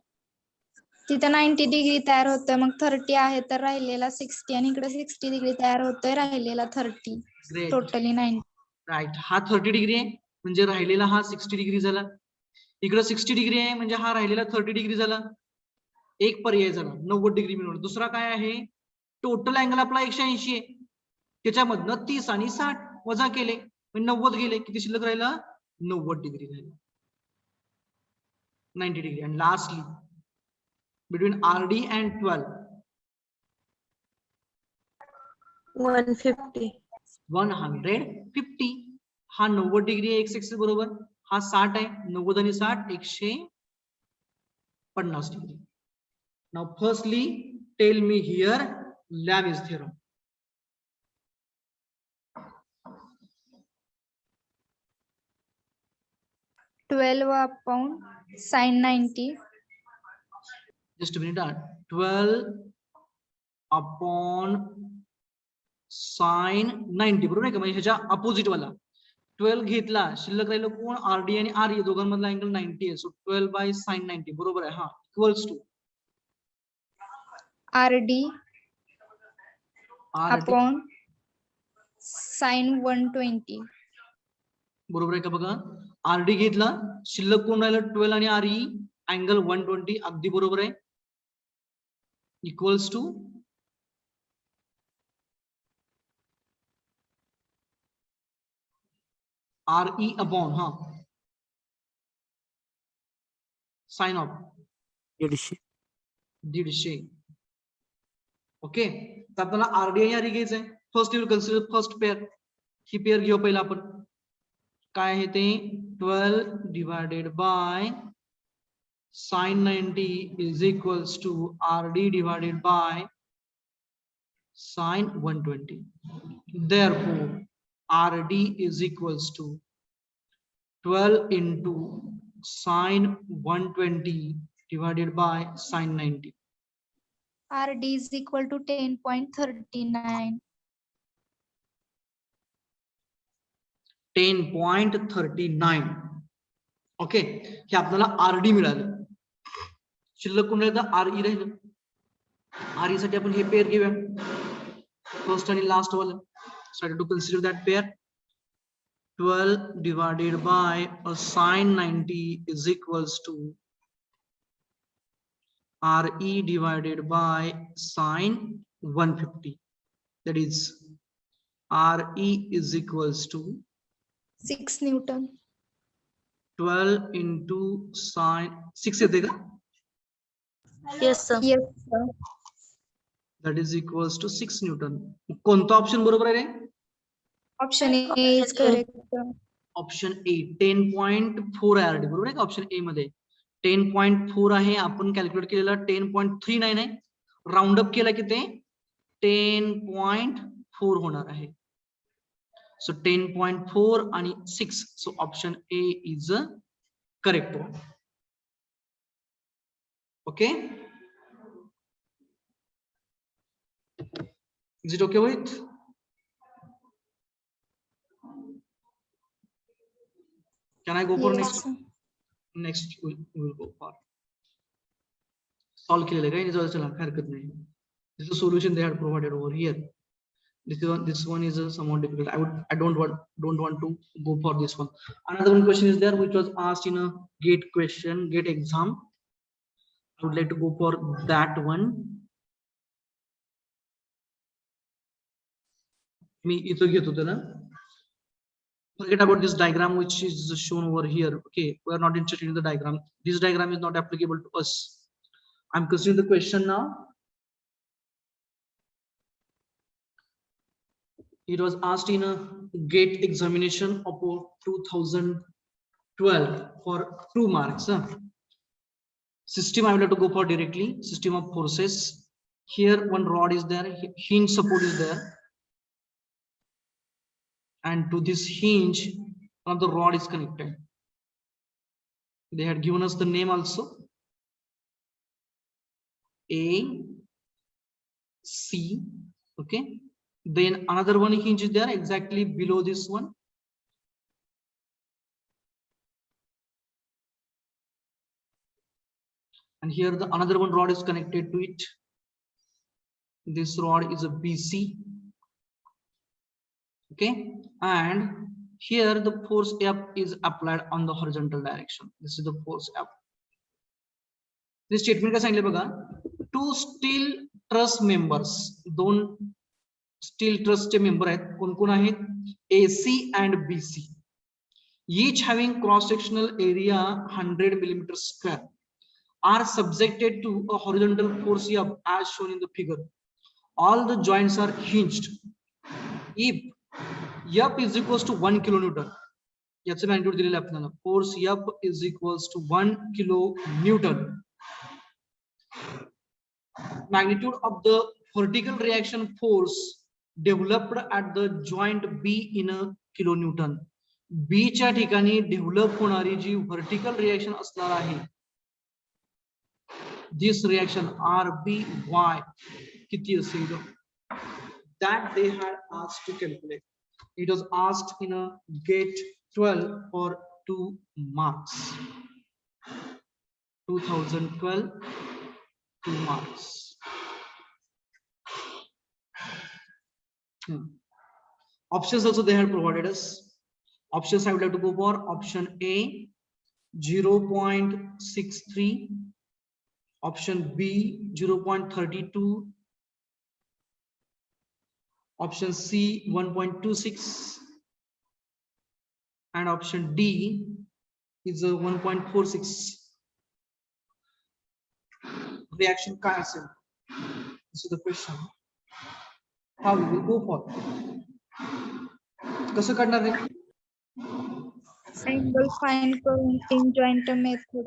E: तिथं 90 डिग्री तयार होतोय, मग 30 आहे तर राहिलेला 60 आणि इकडे 60 डिग्री तयार होतोय, राहिलेला 30.
A: Great.
E: टोटली 90.
A: राईट. हा 30 डिग्री आहे, म्हणजे राहिलेला हा 60 डिग्री झाला. इकडे 60 डिग्री आहे, म्हणजे हा राहिलेला 30 डिग्री झाला. एक पर्याय झाला, 90 डिग्री मिळवणं. दुसरा काय आहे, टोटल अँगल आपला 180 आहे, त्याच्यामधनं 30 आणि 60 वजा केले, 90 गेले, किती शिल्लक राहिला? 90 डिग्री राहिला. 90 degree. And lastly, between RD and 12,
B: 150.
A: 150. हा 90 डिग्री आहे, x एक्सिस बरोबर. हा 60 आहे, 90 आणि 60 150 degree. Now firstly tell me here Lamis theorem.
E: sin 90.
A: Just a minute. 12 upon sin 90 बरोबर आहे का? म्हणजे ह्याच्या अपोजिट वाला 12 घेतला, शिल्लक राहिलं कोण? RD आणि RE, दोघांमधला अँगल 90 आहे. सो 12/sin 90 बरोबर आहे. हा equals to
E: RD upon sin 120.
A: बरोबर आहे का? बघा, RD घेतला, शिल्लक कोण राहिलं? 12 आणि RE, अँगल 120. अगदी बरोबर आहे. Equals to RE upon sine of 150. Okay, तर आपल्याला RD आणि RE घ्यायचंय. First you consider first pair. ही पेअर घेऊ पहिला आपण. काय आहे ते? 12 divided by Sine 90 is equals to RD divided by sine 120. Therefore, RD is equals to 12 into sine 120 divided by sine 90.
E: RD is equal to 10.39.
A: 10.39. Okay, हे आपल्याला RD मिळालं. शिल्लक कोण राहिलं? आरई राहिलं. आरई साठी आपण हे पेअर घेऊया, फर्स्ट आणि लास्ट वाला. So I have to consider that pair. 12 divided by a sine 90 is equals to RE divided by sine 150. That is RE is equals to
E: 6 Newton.
A: 12 into sine 6 येते का?
B: Yes, sir.
E: Yes, sir.
A: That is equals to 6 Newton. कोणता option बरोबर आहे रे?
E: Option A is correct, sir.
A: Option A 10.4 आहे RD, बरोबर आहे का? Option A मध्ये 10.4 आहे. आपण कॅल्क्युलेट केलेला 10.39 आहे. राऊंड अप केला की ते 10.4 होणार आहे. सो 10.4 आणि 6. So option A is a correct one. Okay, is it okay with? Can I go for
E: Yes,
A: next?
E: sir.
A: Next we'll go for solve केलेलं काही नाही, चला काही हरकत नाही. This is the solution they had provided over here. This one is somewhat difficult. I don't want to go for this one. Another one question is there which was asked in a GATE exam. I would like to go for that one. मी इथं घेत होतो ना. Forget about this diagram which is shown over here. Okay, we are not interested in the diagram. This diagram is not applicable to us. I'm considering the question now. It was asked in a GATE examination of 2012 for 2 marks. System I will have to go for directly. System of forces. Here one rod is there, hinge support is there. And to this hinge, one of the rod is connected. They had given us the name also. A, C, okay. Then another one hinge is there exactly below this one. And here the another one rod is connected to it. This rod is a BC. Okay, and here the force F is applied on the horizontal direction. This is the force F. This statement का सांगितलं बघा, 2 steel truss members, 2 steel truss चे member आहेत. कोण कोण आहेत? AC and BC, each having cross sectional area 100 millimeter square, are subjected to a horizontal force F as shown in the figure. All the joints are hinged. If F is equals to 1 kilonewton, याचं magnitude दिलेलं आहे आपल्याला. Force F is equals to 1 kilonewton. Magnitude of the vertical reaction force developed at the joint B in a kilonewton. B च्या ठिकाणी develop होणारी जी vertical reaction असणार आहे, this reaction RBY किती असेल? That they had asked to calculate. It was asked in a GATE 12 for 2 marks. 2012, 2 marks. Options also they had provided us. Options I would like to go for option A 0.63, option B 0.32, option C 1.26, and option D is a 1.46. Reaction काय असेल? This is the question. How we will go for? कसं करणार आहे?
E: Angle find in joint method.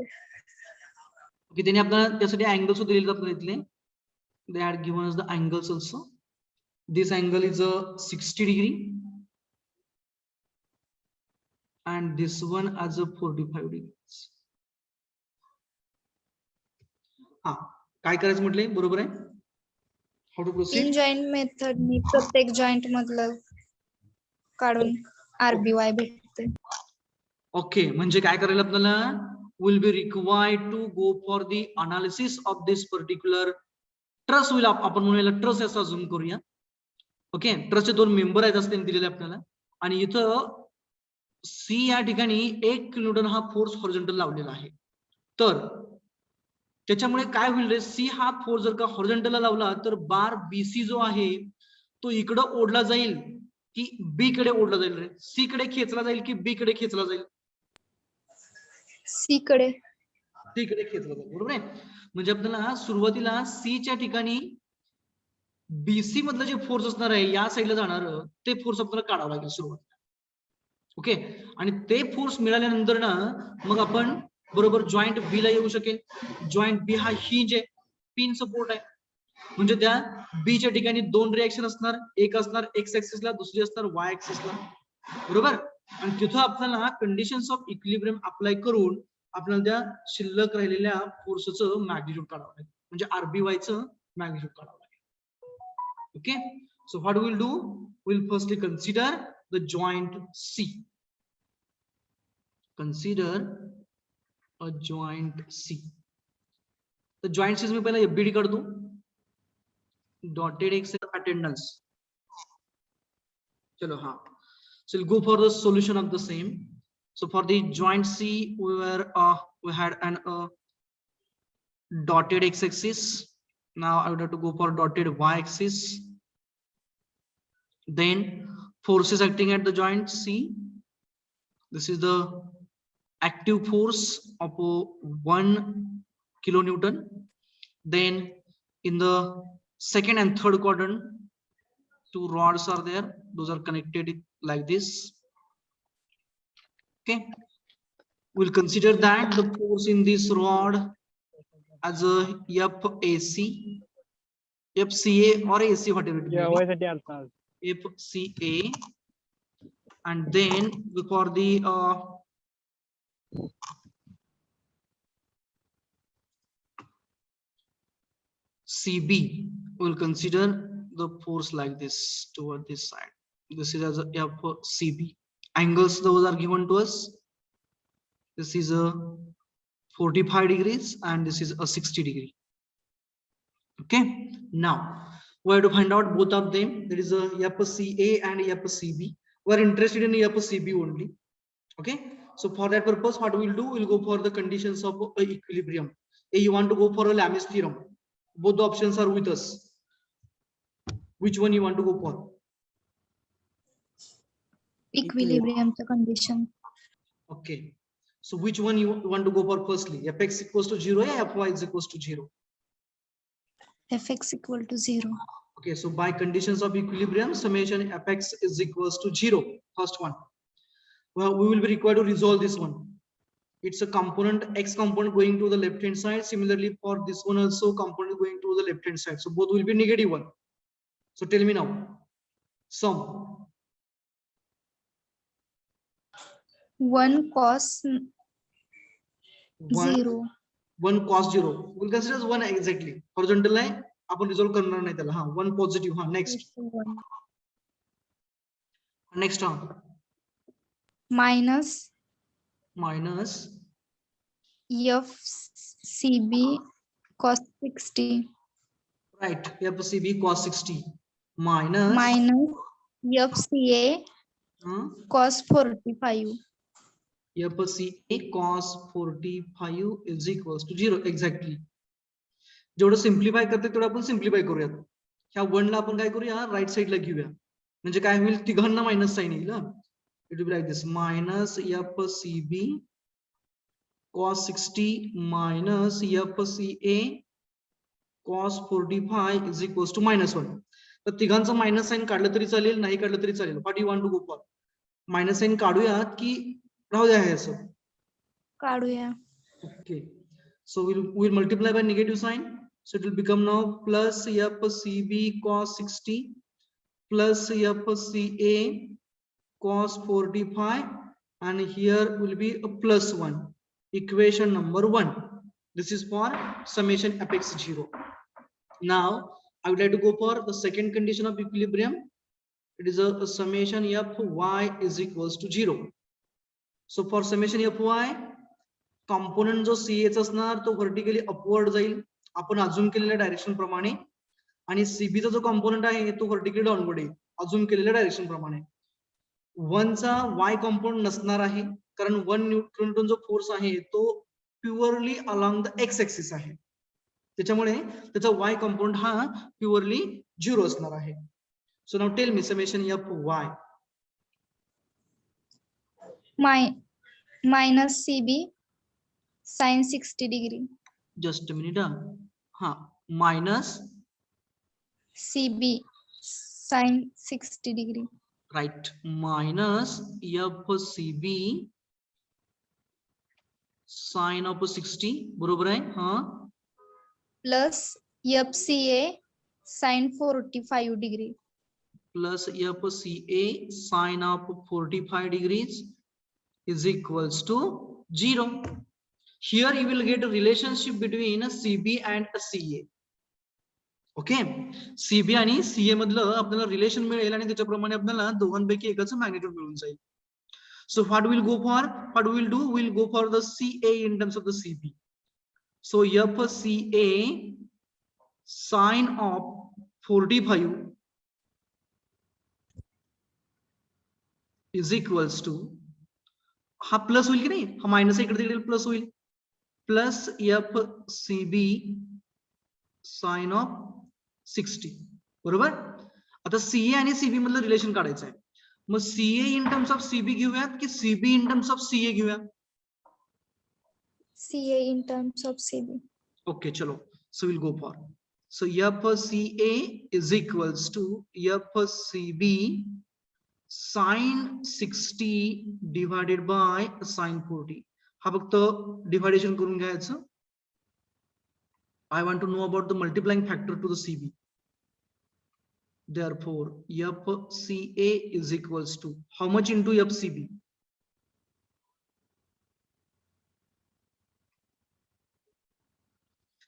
A: की त्यांनी आपल्याला त्यासाठी angles दिलेले आपल्याला इथले. They had given us the angles also. This angle is 60 degree and this one as a 45 degrees. हा काय करायचं म्हटले, बरोबर आहे. How to proceed.
E: In joint मेथडनी प्रत्येक जॉईंट मधलं काढून RBY भेटते.
A: ओके, म्हणजे काय करायला आपल्याला will be required to go for the analysis of this particular truss. Will आपण म्हणूया ट्रस असं अजून करूया. ओके, ट्रसचे 2 मेंबर आहेत असं त्यांनी दिलेले आपल्याला. आणि इथं सी या ठिकाणी 1 किलोन्यूटन हा फोर्स हॉरिझॉन्टल लावलेला आहे. तर त्याच्यामुळे काय होईल रे, सी हा फोर्स जर का हॉरिझॉन्टलला लावला तर बार बीसी जो आहे तो इकडं ओढला जाईल की बी कडे ओढला जाईल रे. सी कडे खेचला जाईल की बी कडे खेचला जाईल.
E: C कडे.
A: सी कडे खेचला जाईल, बरोबर आहे. म्हणजे आपल्याला सुरुवातीला सी च्या ठिकाणी बीसी मधलं जे फोर्स असणार आहे या साईडला जाणार ते फोर्स आपल्याला काढावं लागेल सुरुवातीला. ओके, आणि ते फोर्स मिळाल्यानंतर ना मग आपण बरोबर जॉईंट बी ला येऊ शकेल. जॉईंट बी हा हिंज आहे, पिन सपोर्ट आहे. म्हणजे त्या बी च्या ठिकाणी 2 रिएक्शन असणार, एक असणार एक्स ऍक्सिसला, दुसरी असणार वाय ऍक्सिसला, बरोबर. आणि तिथं आपल्याला कंडिशन्स ऑफ इक्विलिब्रियम अप्लाय करून आपल्याला त्या शिल्लक राहिलेल्या फोर्सचं मॅग्निट्यूड काढावं लागेल, म्हणजे RBY चं मॅग्निट्यूड काढावं लागेल. Okay, so what will do, will firstly consider the joint C. Consider a joint C. The joint C में पहले FBD कर दूं. Dotted X attendance. चलो हाँ. So we'll go for the solution of the same. So for the joint C, we had an dotted X axis. Now I would have to go for dotted Y axis. Then forces acting at the joint C. This is the active force of 1 kilonewton. Then in the second and third quadrant 2 rods are there, those are connected like this. Okay, we'll consider that the force in this rod as a FAC, FCA or AC, whatever it may be, FCA. And then for the CB, we'll consider the force like this toward this side. This is as a FCB. Angles those are given to us. This is a 45 degrees and this is a 60 degree. Okay, now we have to find out both of them. There is a FCA and FCB. We are interested in FCB only. Okay, so for that purpose what we'll do, we'll go for the conditions of equilibrium. You want to go for a Lami's theorem. Both the options are with us. Which one you want to go for?
E: Equilibrium condition.
A: Okay, so which one you want to go for firstly? Fx equals to 0 or Fy is equals to 0?
E: Fx equal to 0.
A: Okay, so by conditions of equilibrium, summation Fx is equals to 0. First one. Well, we will be required to resolve this one. It's a component, x component going to the left hand side. Similarly for this one also, component going to the left hand side. So both will be negative 1. So tell me now, sum.
E: 1 cos 0.
A: 1 cos 0. We'll consider as 1 exactly. Horizontal line, आपण resolve करणार नाही त्याला. 1 positive. Next. Next term.
E: Minus FCB cos 60.
A: Right, FCB cos 60 minus
E: FCA cos 45.
A: FCA cos 45 is equals to 0. Exactly. जेवढं simplify करते तेवढं आपण simplify करूयात. ह्या 1 ला आपण काय करूया, राईट साइडला घेऊया. म्हणजे काय होईल, तिघांना मायनस साइन येईल. It will be like this, minus FCB cos 60 minus FCA cos 45 is equals to -1. तर तिघांचं मायनस साइन काढलं तरी चालेल, नाही काढलं तरी चालेल. What you want to go for? Minus sign काढूयात की राहू द्या हे असं?
E: काढूया.
A: Okay, So we'll multiply by negative sign. So it will become now plus FCB cos 60 plus FCA cos 45, and here will be a plus 1, equation number 1. This is for summation apex 0. Now I would like to go for the second condition of equilibrium. It is a summation Fy is equals to 0. So for summation Fy, component जो CA चा असणार तो vertically upward जाईल आपण assume केलेल्या direction प्रमाणे, आणि CB चा जो कॉम्पोनंट आहे तो vertically downward येईल अजूम केलेल्या डायरेक्शन प्रमाणे. 1 चा Y कॉम्पोनंट नसणार आहे कारण 1 न्यूटन जो फोर्स आहे तो purely along the x axis आहे, त्याच्यामुळे त्याचा Y कॉम्पोनंट हा प्युअरली 0 असणार आहे. So now tell me summation Fy.
E: minus CB sin 60 degree.
A: Just a minute. हाँ, minus
E: CB sin 60 degree.
A: right, minus FCB sin of 60 बरोबर आहे. हाँ,
E: plus FCA sin 45 degree.
A: plus FCA sin of 45 degrees is equals to 0. Here you will get a relationship between a CB and a CA. Okay, CB आणि CA मधलं आपल्याला relation मिळेल आणि त्याच्याप्रमाणे आपल्याला दोघांपैकी एकाचं मॅग्निट्यूड मिळून जाईल. So what we'll go for? What we'll do? We'll go for the CA in terms of the CB. So FCA sin of 45 is equals to, हा प्लस होईल की नाही, हा मायनस इकडे तिकडे प्लस होईल, प्लस FCB sin of 60 बरोबर. आता CA आणि CB मधलं रिलेशन काढायचं आहे. मग CA in terms of CB घेऊयात की CB in terms of CA घेऊया?
B: CA in terms of CB.
A: Okay, चलो. So we'll go for. So FCA is equals to FCB sin 60 divided by sin 40. हा फक्त deviation करून घ्यायचं. I want to know about the multiplying factor to the CB. Therefore, FCA is equals to how much into FCB?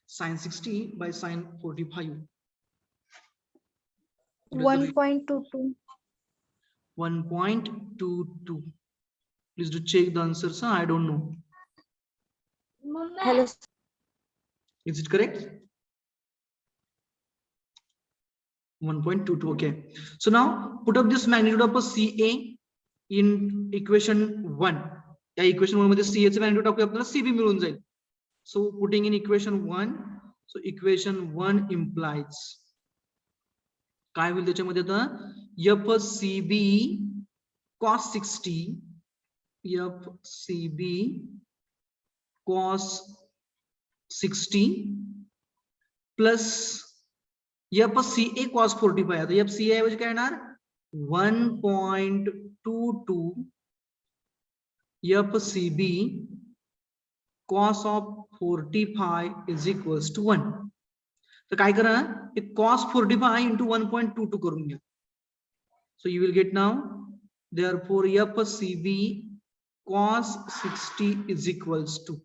A: Sin 60 by sin 45.
B: 1.22.
A: 1.22. Please do check the answers. I don't know.
B: Hello.
A: Is it correct? 1.22. Okay. So now put up this magnitude of a CA in equation 1. या equation 1 मध्ये CA चे magnitude टाकूया आपल्याला CB मिळून जाईल. So putting in equation 1. So equation 1 implies काय होईल त्याच्यामध्ये आता FCB cos 60 FCB cos 60 plus FCA cos 45. आता FCA ऐवजी काय येणार 1.22 FCB cos of 45 is equals to 1. तर काय करा, cos 45 into 1.22 करून घ्या. So you will get now, therefore FCB cos 60 is equals to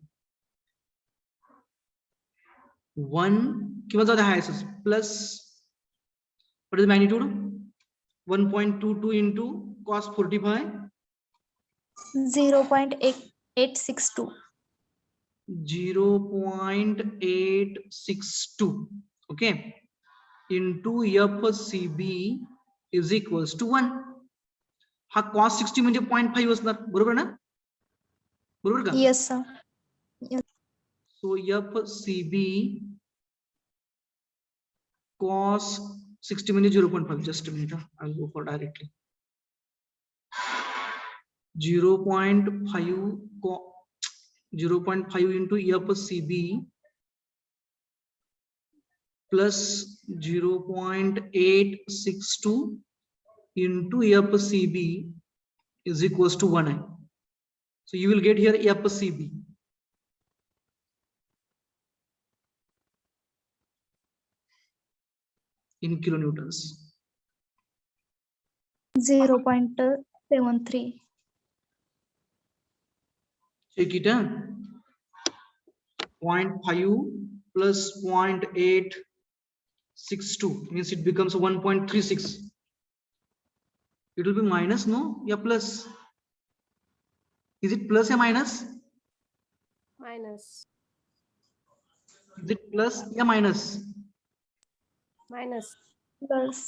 A: 1 किंवा ज्यादा है plus what is the magnitude 1.22 into cos 45
B: 0.862.
A: 0.862. Okay, into FCB is equals to 1. हा cos 60 म्हणजे 0.5 असणार बरोबर ना, बरोबर का?
B: Yes sir.
A: So FCB cos 60 म्हणजे 0.5. Just a minute, I'll go for directly 0.5 into FCB plus 0.862 into FCB is equals to 1. So you will get here FCB. in kilonewtons?
B: 0.73.
A: Check it out. 0.5 plus 0.862 means it becomes 1.36. It will be minus, no? Yeah, plus. Is it plus or minus?
G: Minus.
A: Is it plus or minus?
G: Minus.
B: Plus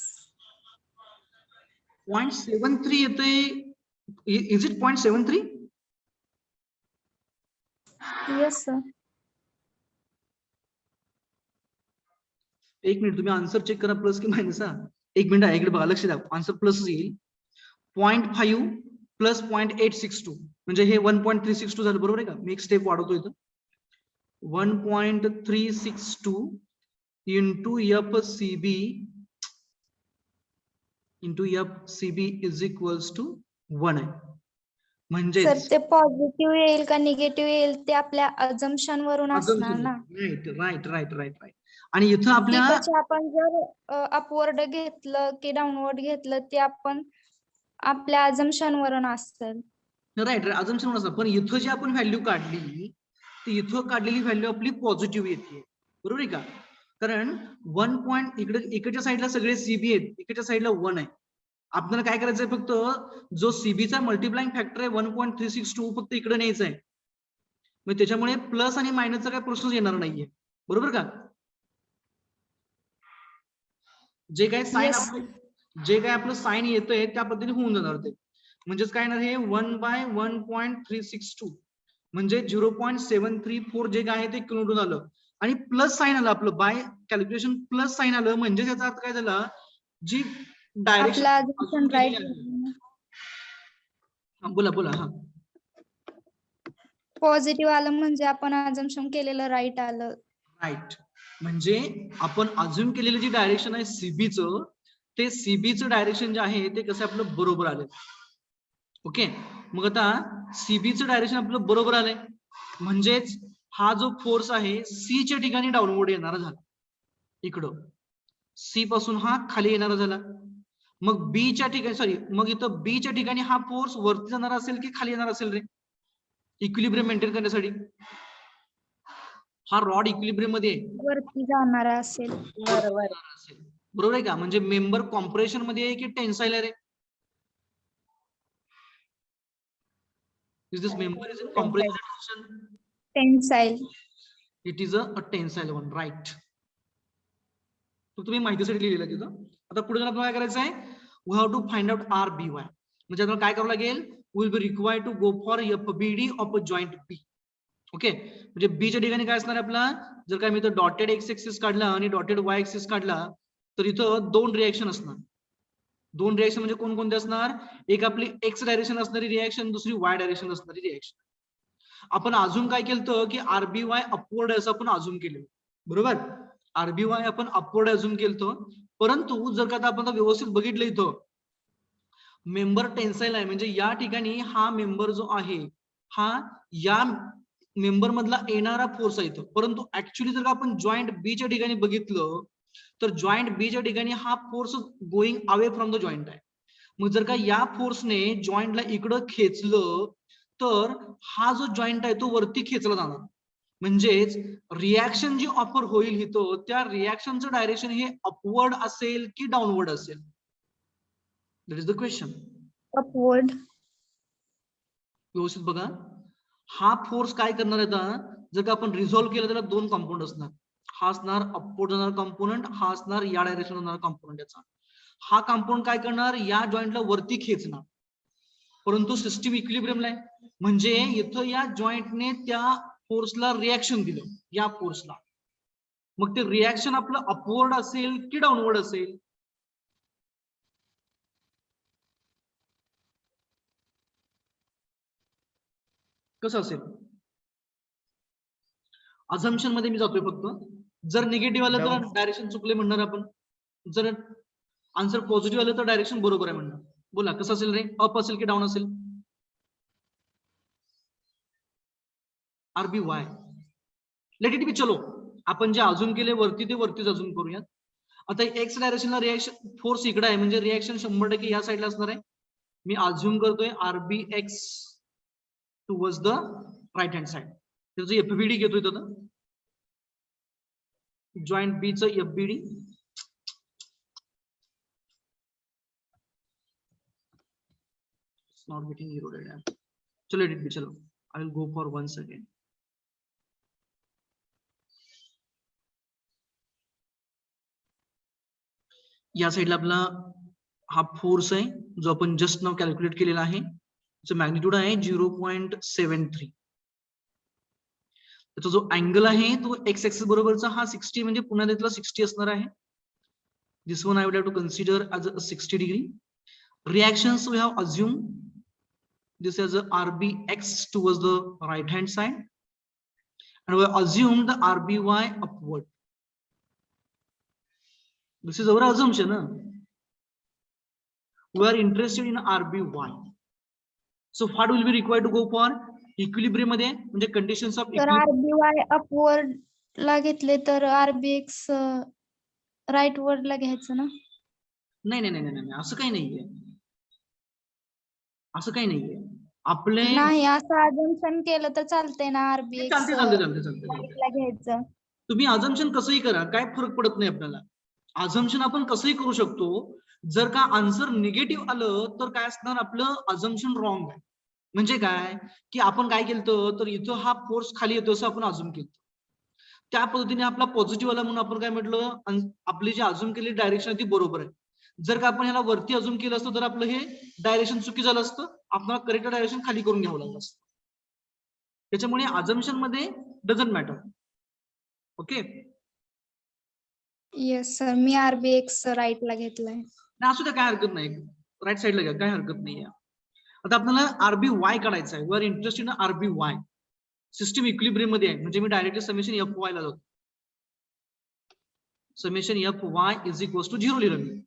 A: 0.73 येते. Is it 0.73?
B: yes sir.
A: एक minute तुम्ही answer check करा plus की minus. हा एक minute इकडे बघा, लक्ष द्या. आन्सर प्लस येईल. 0.5 प्लस 0.862 म्हणजे हे 1.362 झालं, बरोबर आहे का? मी एक स्टेप वाढवतो इथं. 1.362 into FCB is equals to 1 आहे. म्हणजे
B: सर ते पॉझिटिव्ह येईल का निगेटिव्ह येईल ते आपल्या अजम्पशन वरून असणार ना.
A: राईट. आणि इथं आपल्या
B: त्यापेक्षा आपण जर अपवर्ड घेतलं की डाऊनवर्ड घेतलं ते आपण आपल्या अजम्पशन वरून असेल.
A: राईट अजम्पशन असं. पण इथं जी आपण व्हॅल्यू काढली ती इथं काढलेली व्हॅल्यू आपली पॉझिटिव्ह येते, बरोबर आहे का? कारण 1 पॉईंट इकडच्या साईडला सगळे सीबी आहेत, इकडच्या साईडला 1 आहे. आपल्याला काय करायचंय, फक्त जो सीबीचा मल्टिप्लाइंग फॅक्टर आहे 1.362 फक्त इकडे न्यायचा आहे. मग त्याच्यामुळे प्लस आणि मायनसचा काय प्रश्नच येणार नाहीये, बरोबर का? जे काय साइन आपलं साइन येतंय त्या पद्धतीने होऊन जाणार ते. म्हणजेच काय येणार, हे 1/1.362 म्हणजे 0.734 जे काय आहे ते किलोमीटर आलं. आणि प्लस साइन आलं आपलं, बाय कॅल्क्युलेशन प्लस साइन आलं म्हणजे त्याचा अर्थ काय झाला, जी डायरेक्शन
B: राईट.
A: बोला. हा
B: पॉझिटिव्ह आलं म्हणजे आपण अजम्पशन केलेलं राईट आलं.
A: राईट म्हणजे आपण अज्युम केलेलं जी डायरेक्शन आहे सीबीचं, ते सीबीचं डायरेक्शन जे आहे ते कसं आपलं बरोबर आलं. ओके, मग आता सीबीचं डायरेक्शन आपलं बरोबर आलंय म्हणजेच हा जो फोर्स आहे सी च्या ठिकाणी डाऊनवर्ड येणारा झाला, इकडं सी पासून हा खाली येणारा झाला. मग बी च्या ठिकाणी मग इथं बी च्या ठिकाणी हा फोर्स वरती जाणार असेल की खाली येणार असेल रे, इक्विलिब्रियम मेंटेन करण्यासाठी? हा रॉड इक्विलिब्रियम मध्ये
B: वरती जाणार असेल.
A: बरोबर आहे का? म्हणजे मेंबर कॉम्प्रेशन मध्ये आहे की टेन्साइल आहे रे? Is this member is in compression?
B: Tensile.
A: It is a tensile one, right? तो तुम्ही माहितीसाठी लिहिलेलं तिथं. आता पुढे जाऊन काय करायचं आहे, we have to find out RBY. म्हणजे आपल्याला काय करावं लागेल, will be required to go for FBD of a joint B. Okay, म्हणजे बी च्या ठिकाणी काय असणार आपला, जर काय मी इथं डॉटेड एक्स एक्सिस काढला आणि डॉटेड वाय एक्सिस काढला तर इथं दोन रिएक्शन असणार. दोन रिएक्शन म्हणजे कोणकोणते असणार, एक आपली एक्स डायरेक्शन असणारी रिएक्शन, दुसरी वाय डायरेक्शन असणारी रिएक्शन. आपण अजून काय केलं की आरबीवाय अपवर्ड असं आपण अजून केलं, बरोबर? आरबीवाय आपण अपवर्ड अजून केलं, परंतु जर का आपण व्यवस्थित बघितलं इथं मेंबर टेन्साइल आहे, म्हणजे या ठिकाणी हा मेंबर जो आहे हा या मेंबर मधला येणारा फोर्स आहे. परंतु ऍक्च्युली जर आपण जॉईंट बी च्या ठिकाणी बघितलं तर जॉईंट बी च्या ठिकाणी हा force going away from the joint आहे. मग जर का या फोर्सने जॉईंटला इकडं खेचलं तर हा जो जॉईंट आहे तो वरती खेचला जाणार. म्हणजेच रिएक्शन जी ऑफर होईल इथं त्या रिएक्शनचं डायरेक्शन हे अपवर्ड असेल की डाऊनवर्ड असेल? That is the question.
B: Upward.
A: व्यवस्थित बघा, हा फोर्स काय करणार आहे आता, जर का आपण रिझॉल्व्ह केलं त्याला दोन कंपाऊंड असणार. हा असणार अपवर्ड जाणार कंपोनंट, हा असणार या डायरेक्शन जाणार कंपोनंट. याचा हा कंपाऊंड काय करणार, या जॉईंटला वरती खेचणार. परंतु सिस्टीम इक्विलिब्रियमला आहे म्हणजे इथं या जॉईंटने त्या फोर्सला रिएक्शन दिलं, या फोर्सला. मग ते रिएक्शन आपलं अपवर्ड असेल की डाऊनवर्ड असेल? कसं असेल? अझम्पशन मध्ये मी जातोय फक्त. जर निगेटिव्ह आलं तर डायरेक्शन चुकले म्हणणार आपण, जर आन्सर पॉझिटिव्ह आलं तर डायरेक्शन बरोबर आहे म्हणणार. बोला कसं असेल रे, अप असेल की डाऊन असेल? आरबीवाय. Let it be. चलो आपण जे अजून केले वरती ते वरतीच अजून करूयात. आता एक्स डायरेक्शनला रिएक्शन फोर्स इकडे आहे म्हणजे रिएक्शन 100% या साईडला असणार आहे. मी अज्युम करतोय RB X towards the right hand side. त्याचं एफबीडी घेतोय तर जॉइंट बी चं एफबीडी not getting eroded. चलो edit भी चलो. I will go for once again. या साइडला आपला हा फोर्स आहे जो आपण जस्ट नाव कॅल्क्युलेट केलेला आहे. त्याचं मॅग्निट्यूड आहे 0.73. त्याचा जो अँगल आहे तो एक्स एक्सिस बरोबरचा हा 60 म्हणजे पुन्हा त्यातला 60 असणार आहे. This one I would have to consider as a 60 degree. Reactions we have assume this is a RBX towards the right hand side and we assume the RBY upward. This is our assumption. We are interested in RBY. So what will be required to go for equilibrium मध्ये म्हणजे conditions of
B: तर आरबीवाय upward ला घेतले तर आरबीएक्स right word ला घ्यायचं ना.
A: नाही नाही नाही नाही असं काही नाहीये. असं काही नाहीये आपले
B: नाही असं अजम्पशन केलं तर चालतंय ना. आरबीएक्स
A: चालते चालते चालते चालते
B: ला घ्यायचं.
A: तुम्ही अजम्पशन कसंही करा काय फरक पडत नाही आपल्याला. अजम्पशन आपण कसंही करू शकतो. जर का आन्सर निगेटिव्ह आलं तर काय असणार आपलं अजम्पशन रॉंग आहे. म्हणजे काय की आपण काय केलं तर इथं हा फोर्स खाली येतो असं आपण अजूम केलं. त्या पद्धतीने आपला पॉझिटिव्ह आला म्हणून आपण काय म्हटलं आपली जी अजूम केलेली डायरेक्शन आहे ती बरोबर आहे. जर का आपण ह्याला वरती अजूम केलं असतं तर आपलं हे डायरेक्शन चुकी झालं असतं. आपल्याला करेक्ट डायरेक्शन खाली करून घ्यावं लागलं असतं. त्याच्यामुळे अजम्पशन मध्ये doesn't matter. Okay
B: yes sir मी आरबीएक्स राईट ला घेतलाय.
A: नाही असू द्या काय हरकत नाही. राईट साईडला घ्या काय हरकत नाही. आता आपल्याला आरबी वाय काढायचं आहे. We are interested in RB Y. System equilibrium मध्ये आहे म्हणजे मी डायरेक्टली समेशन एफ वाय ला जातो. Summation F Y is equals to 0 लिहिलं मी.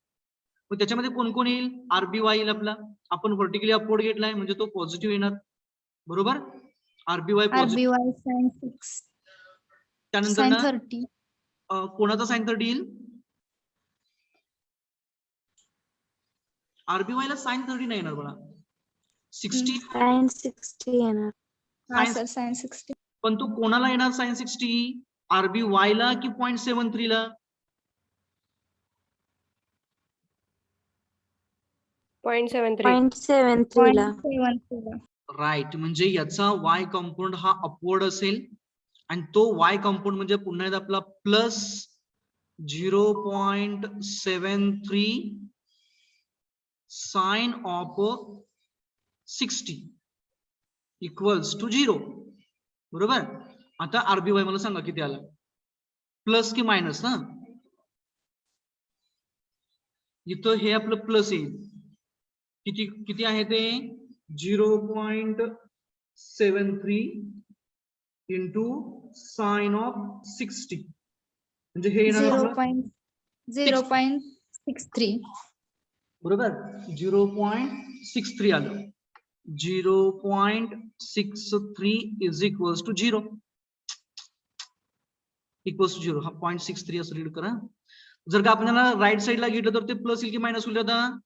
A: मग त्याच्यामध्ये कोण कोण येईल आरबी वाय येईल आपला. आपण व्हर्टिकली अपवर्ड घेतलाय म्हणजे तो पॉझिटिव्ह येणार बरोबर. RB Y positive.
B: RBY sine 6
A: त्यानंतर
B: साइन
A: ना
B: 30
A: कोणाचा साइन 30 येईल. आरबीवाय ला साइन 30 नाही येणार बघा. 60
G: साइन 60 येणार.
B: हा सर साइन 60.
A: पण तो कोणाला येणार साइन 60 आरबीवाय ला की 0.73 ला.
G: 0.73 ला.
A: राईट म्हणजे याचा वाय कंपाऊंड हा अपवर्ड असेल आणि तो वाय कंपाऊंड म्हणजे पुन्हा एकदा आपला plus 0.73 sine of 60 equals to 0 बरोबर. आता आरबीवाय मला सांगा किती आला प्लस की मायनस. ना इथं हे आपलं प्लस येईल. किती किती आहे ते 0.73 इंटू साइन ऑफ 60 म्हणजे हे येणार आपलं
B: 0.63
A: बरोबर. 0.63 आलं. 0.63 is equals to 0 equals to 0. हा 0.63 असं रीड करा. जर का आपल्याला राईट साईडला घेतलं तर ते प्लस येईल की मायनस होईल. आता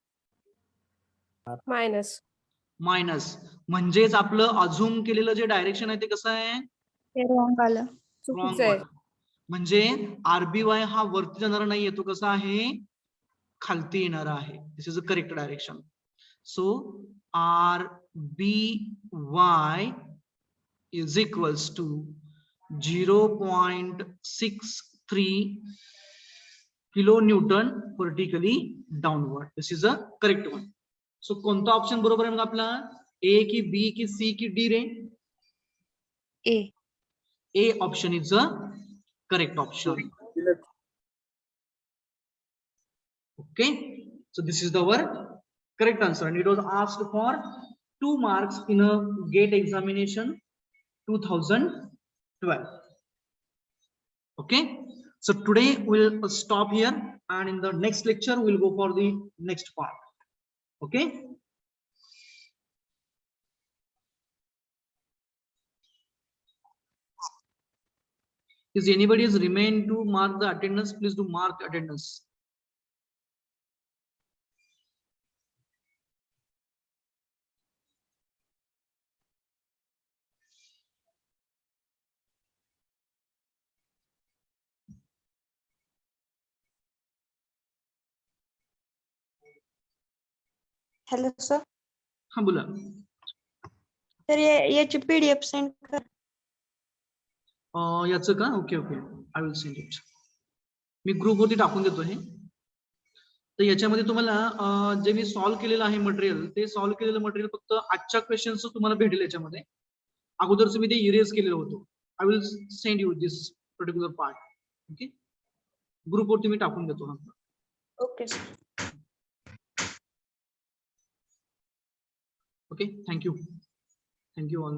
G: मायनस.
A: मायनस म्हणजेच आपलं अझूम केलेलं जे डायरेक्शन आहे ते कसं आहे
B: ते रॉंग आलं.
G: चुकीचं आहे.
A: म्हणजे आरबीवाय हा वरती जाणारा नाहीये तो कसा आहे खालती येणार आहे. This is a correct direction. So R B Y is equals to 0.63 kilo newton vertically downward. This is a correct one. So कोणता ऑप्शन बरोबर आहे मग आपला ए की बी की सी की D ray. A option is a correct option. Okay, so this is our correct answer and it was asked for 2 marks in a GATE examination 2012. Okay, so today we'll stop here and in the next lecture we'll go for the next part. Okay. Is anybody has remained to mark the attendance? Please do mark attendance.
H: Hello sir.
A: हा बोला.
H: तर याची PDF send कर.
A: याचं का? Okay okay, I will send it. Me group वरती टाकून देतो हे. तर याच्यामध्ये तुम्हाला जे मी सॉल्व्ह केलेलं आहे मटेरियल, ते सॉल्व्ह केलेलं मटेरियल फक्त आजच्या क्वेश्चनच तुम्हाला भेटेल याच्यामध्ये. अगोदरच मी ते इरेज केलेलं होतं. I will send you this particular part. Okay, group वरती मी टाकून देतो हा.
H: Okay sir.
A: Okay, thank you all.